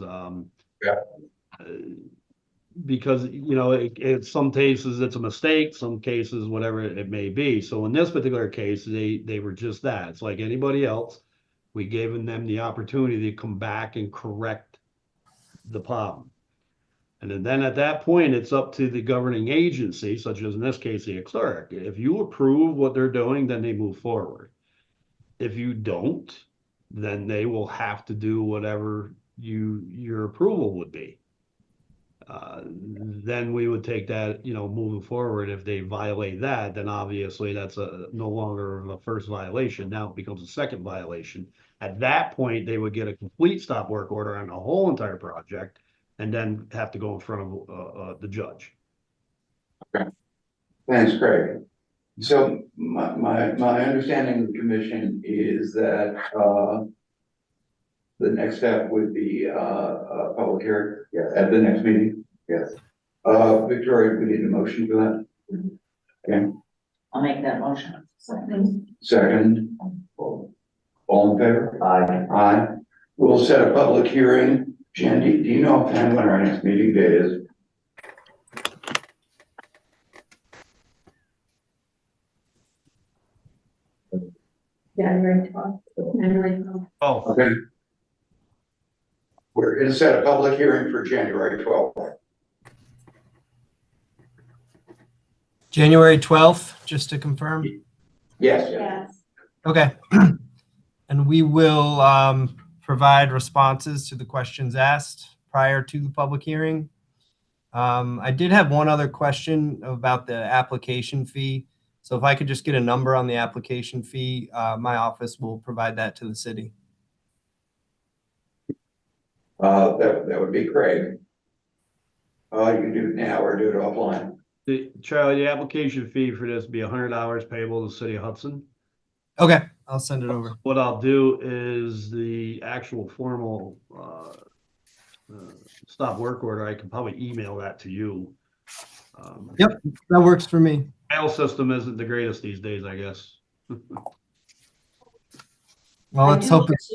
Because, you know, in some cases it's a mistake, some cases, whatever it may be. So in this particular case, they were just that. It's like anybody else. We gave them the opportunity to come back and correct the problem. And then at that point, it's up to the governing agency, such as in this case, the clerk. If you approve what they're doing, then they move forward. If you don't, then they will have to do whatever your approval would be. Then we would take that, you know, moving forward. If they violate that, then obviously that's no longer a first violation. Now it becomes a second violation. At that point, they would get a complete stop work order on the whole entire project and then have to go in front of the judge. Okay. Thanks, Craig. So my understanding of the commission is that the next step would be a public hearing at the next meeting. Yes. Victoria, we need a motion for that. Okay. I'll make that motion. Second. All in favor? Aye. Aye. We'll set a public hearing. Jen, do you know offhand when our next meeting date is? January 12th. January 12th. Oh, Okay. We're going to set a public hearing for January 12th. January 12th, just to confirm. Yes. Yes. Okay. And we will provide responses to the questions asked prior to the public hearing. I did have one other question about the application fee. So if I could just get a number on the application fee, my office will provide that to the city. That would be Craig. You can do it now or do it offline. Charlie, the application fee for this would be $100 payable to the city of Hudson. Okay, I'll send it over. What I'll do is the actual formal stop work order. I can probably email that to you. Yep, that works for me. Mail system isn't the greatest these days, I guess. Well, let's hope it's.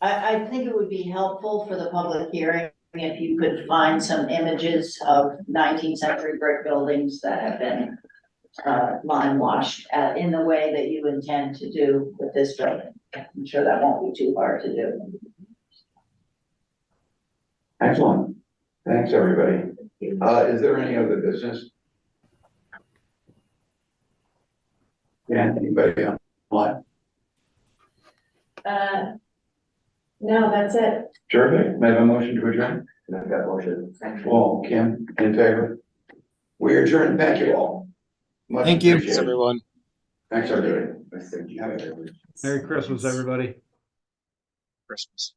I think it would be helpful for the public hearing if you could find some images of 19th century brick buildings that have been line washed in the way that you intend to do with this building. I'm sure that won't be too hard to do. Excellent. Thanks, everybody. Is there any other business? Yeah, anybody on line? No, that's it. Terrific. May I have a motion to adjourn? I've got motion. Paul, Kim, in favor? We adjourn. Thank you all. Much Thank you. appreciated. Thanks, everyone. Thanks, everybody. I think you have it. Merry Christmas, everybody. Christmas.